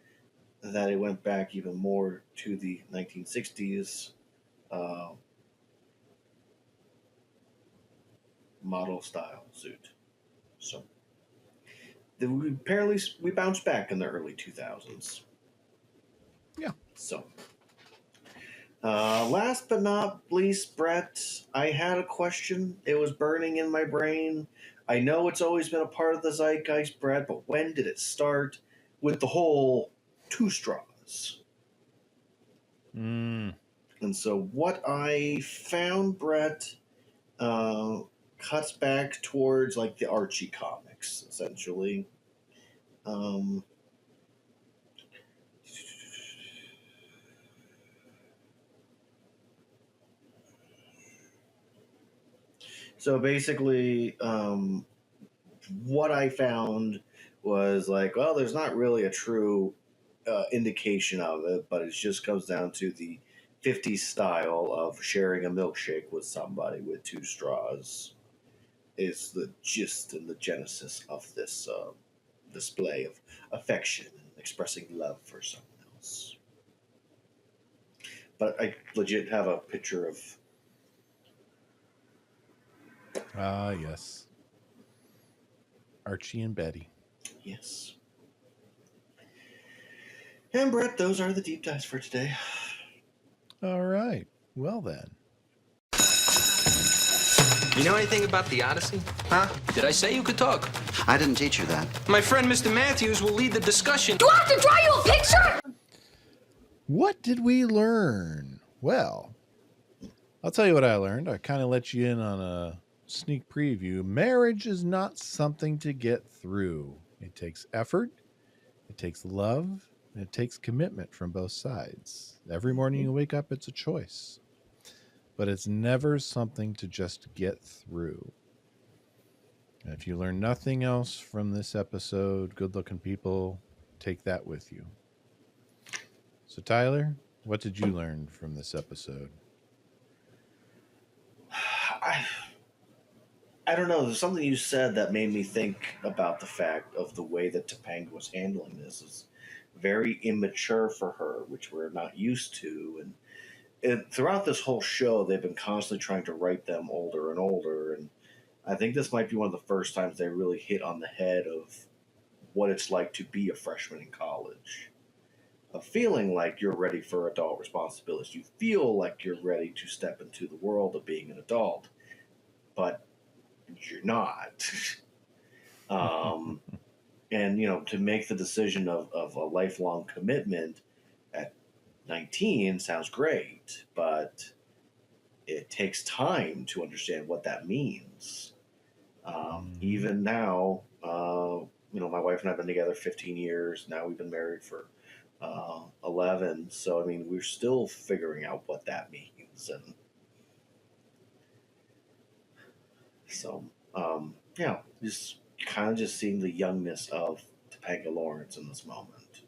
Speaker 2: that it went back even more to the 1960s model style suit. So apparently we bounced back in the early 2000s.
Speaker 1: Yeah.
Speaker 2: So last but not least, Brett, I had a question. It was burning in my brain. I know it's always been a part of the zeitgeist, Brett, but when did it start with the whole 2 straws?
Speaker 1: Mm.
Speaker 2: And so what I found, Brett, cuts back towards like the Archie comics, essentially. So basically, what I found was like, well, there's not really a true indication of it, but it just comes down to the 50s style of sharing a milkshake with somebody with 2 straws is the gist and the genesis of this display of affection and expressing love for someone else. But I legit have a picture of...
Speaker 1: Ah, yes. Archie and Betty.
Speaker 2: Yes. And Brett, those are the deep dives for today.
Speaker 1: All right. Well, then.
Speaker 3: You know anything about the Odyssey?
Speaker 7: Huh?
Speaker 3: Did I say you could talk?
Speaker 7: I didn't teach you that.
Speaker 3: My friend Mr. Matthews will lead the discussion.
Speaker 6: Do I have to draw you a picture?
Speaker 1: What did we learn? Well, I'll tell you what I learned. I kind of let you in on a sneak preview. Marriage is not something to get through. It takes effort, it takes love, and it takes commitment from both sides. Every morning you wake up, it's a choice. But it's never something to just get through. And if you learn nothing else from this episode, good-looking people, take that with you. So, Tyler, what did you learn from this episode?
Speaker 2: I don't know. There's something you said that made me think about the fact of the way that Topanga was handling this is very immature for her, which we're not used to. And throughout this whole show, they've been constantly trying to write them older and older. And I think this might be one of the first times they really hit on the head of what it's like to be a freshman in college. Of feeling like you're ready for adult responsibilities. You feel like you're ready to step into the world of being an adult, but you're not. And, you know, to make the decision of a lifelong commitment at 19 sounds great, but it takes time to understand what that means. Even now, you know, my wife and I have been together 15 years. Now we've been married for 11. So, I mean, we're still figuring out what that means. And so, yeah, just kind of just seeing the youngness of Topanga Lawrence in this moment.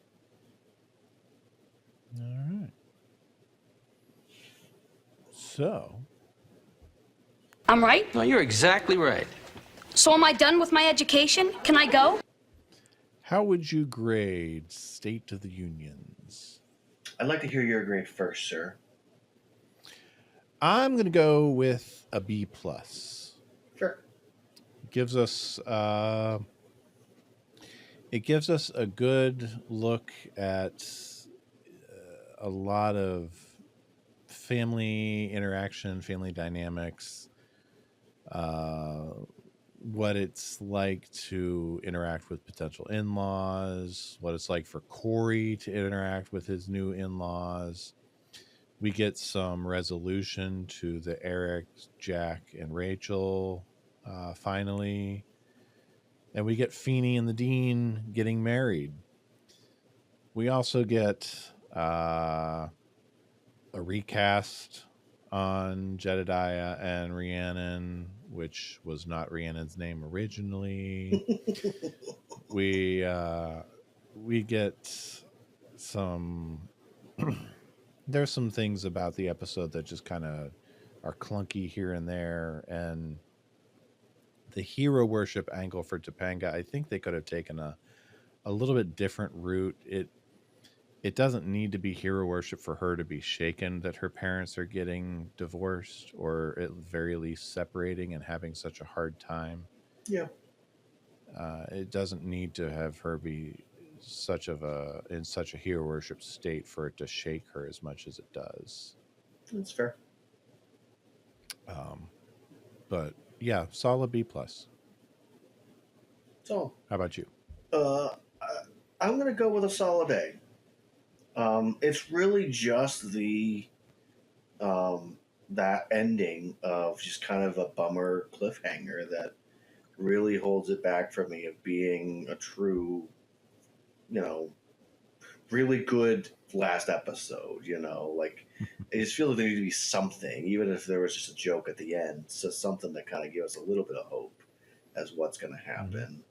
Speaker 1: All right. So,
Speaker 8: I'm right?
Speaker 3: No, you're exactly right.
Speaker 8: So am I done with my education? Can I go?
Speaker 1: how would you grade State of the Unions?
Speaker 2: I'd like to hear your grade first, sir.
Speaker 1: I'm going to go with a B plus.
Speaker 2: Sure.
Speaker 1: Gives us it gives us a good look at a lot of family interaction, family dynamics, what it's like to interact with potential in-laws, what it's like for Corey to interact with his new in-laws. We get some resolution to the Eric, Jack, and Rachel finally. And we get Feeny and the Dean getting married. We also get a recast on Jedediah and Rhiannon, which was not Rhiannon's name originally. we get some... There's some things about the episode that just kind of are clunky here and there. And the hero worship angle for Topanga, I think they could have taken a little bit different route. It doesn't need to be hero worship for her to be shaken that her parents are getting divorced, or at the very least separating and having such a hard time.
Speaker 2: Yeah.
Speaker 1: It doesn't need to have her be in such a hero worship state for it to shake her as much as it does.
Speaker 2: That's fair.
Speaker 1: But yeah, solid B plus.
Speaker 2: So,
Speaker 1: How about you?
Speaker 2: I'm going to go with a solid A. It's really just that ending of just kind of a bummer cliffhanger that really holds it back for me of being a true, really good last episode, like I just feel like there needs to be something, even if there was just a joke at the end, so something that kind of gives us a little bit of hope as what's going to happen.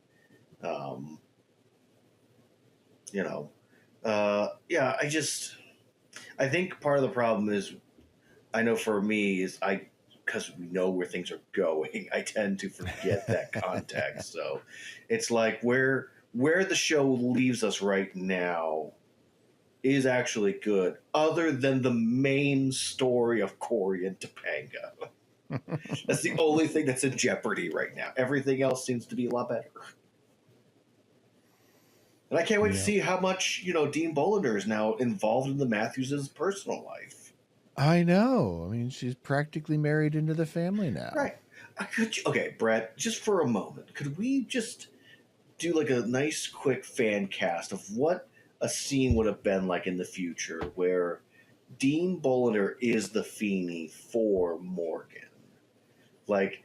Speaker 2: I think part of the problem is, I know for me is because we know where things are going, I tend to forget that context. So it's like, where where the show leaves us right now is actually good, other than the main story of Cory and Topanga. That's the only thing that's in jeopardy right now. Everything else seems to be a lot better. And I can't wait to see how much, Dean Bolander is now involved in the Matthews' personal life.
Speaker 1: I know. I mean, she's practically married into the family now.
Speaker 2: Right. Okay, Brett, just for a moment, could we just do like a nice quick fan cast of what a scene would have been like in the future where Dean Bolander is the Feeny for Morgan? Like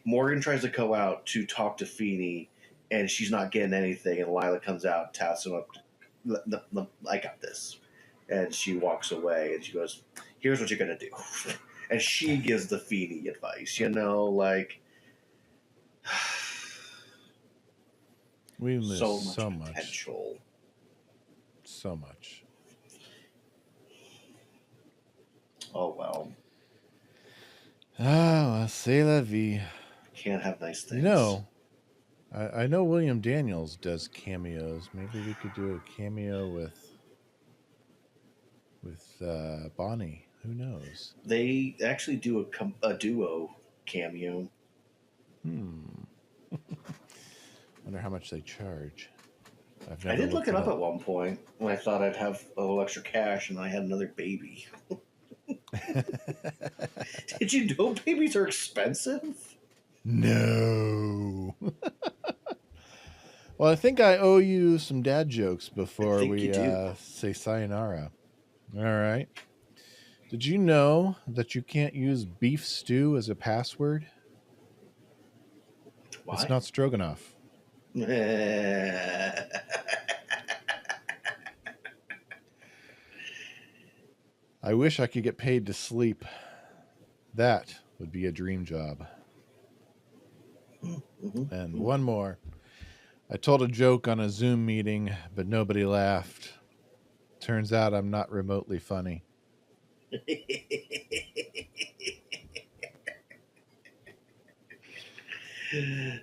Speaker 2: Morgan tries to go out to talk to Feeny, and she's not getting anything, and Lila comes out, taps him up, I got this. And she walks away, and she goes, here's what you're going to do. And she gives the Feeny advice, like...
Speaker 1: We miss
Speaker 2: so
Speaker 1: so
Speaker 2: much
Speaker 1: much.
Speaker 2: Potential.
Speaker 1: So much.
Speaker 2: Oh, well.
Speaker 1: Ah, c'est la vie.
Speaker 2: Can't have nice things.
Speaker 1: I know William Daniels does cameos. Maybe we could do a cameo with Bonnie. Who knows?
Speaker 2: They actually do a duo cameo.
Speaker 1: Wonder how much they charge.
Speaker 2: I did look it up at one point when I thought I'd have a little extra cash and I had another baby. Did you know babies are expensive?
Speaker 1: No. Well, I think I owe you some dad jokes before we say sayonara. All right. Did you know that you can't use beef stew as a password?
Speaker 2: Why?
Speaker 1: It's not stroganoff. I wish I could get paid to sleep. That would be a dream job. And one more. I told a joke on a Zoom meeting, but nobody laughed. Turns out I'm not remotely funny.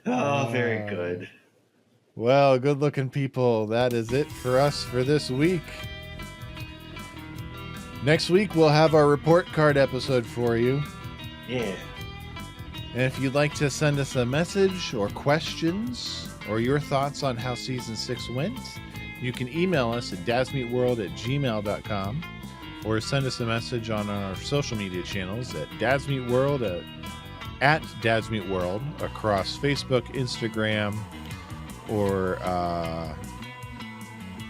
Speaker 2: Oh, very good.
Speaker 1: Well, good-looking people, that is it for us for this week. Next week, we'll have our report card episode for you.
Speaker 2: Yeah.
Speaker 1: And if you'd like to send us a message or questions or your thoughts on how Season 6 went, you can email us at dadsmeetworld@gmail.com or send us a message on our social media channels at dadsmeetworld at dadsmeetworld across Facebook, Instagram, or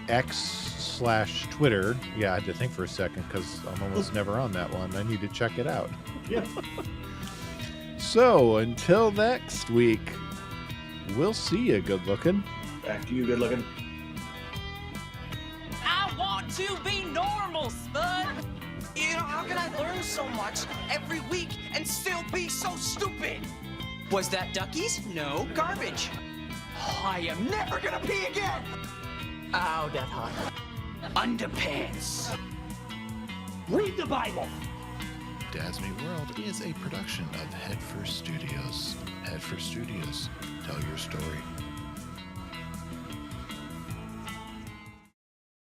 Speaker 1: X/Twitter. Yeah, I had to think for a second because I'm almost never on that one. I need to check it out.
Speaker 2: Yeah.
Speaker 1: So until next week, we'll see you, good looking.
Speaker 2: Back to you, good looking.
Speaker 7: I want to be normal, Spud. How can I learn so much every week and still be so stupid? Was that duckies? No, garbage. I am never gonna pee again. Ow, Death Hawk. Underpants. Read the Bible.
Speaker 1: Dads Meet World is a production of Headfirst Studios. Headfirst Studios, tell your story.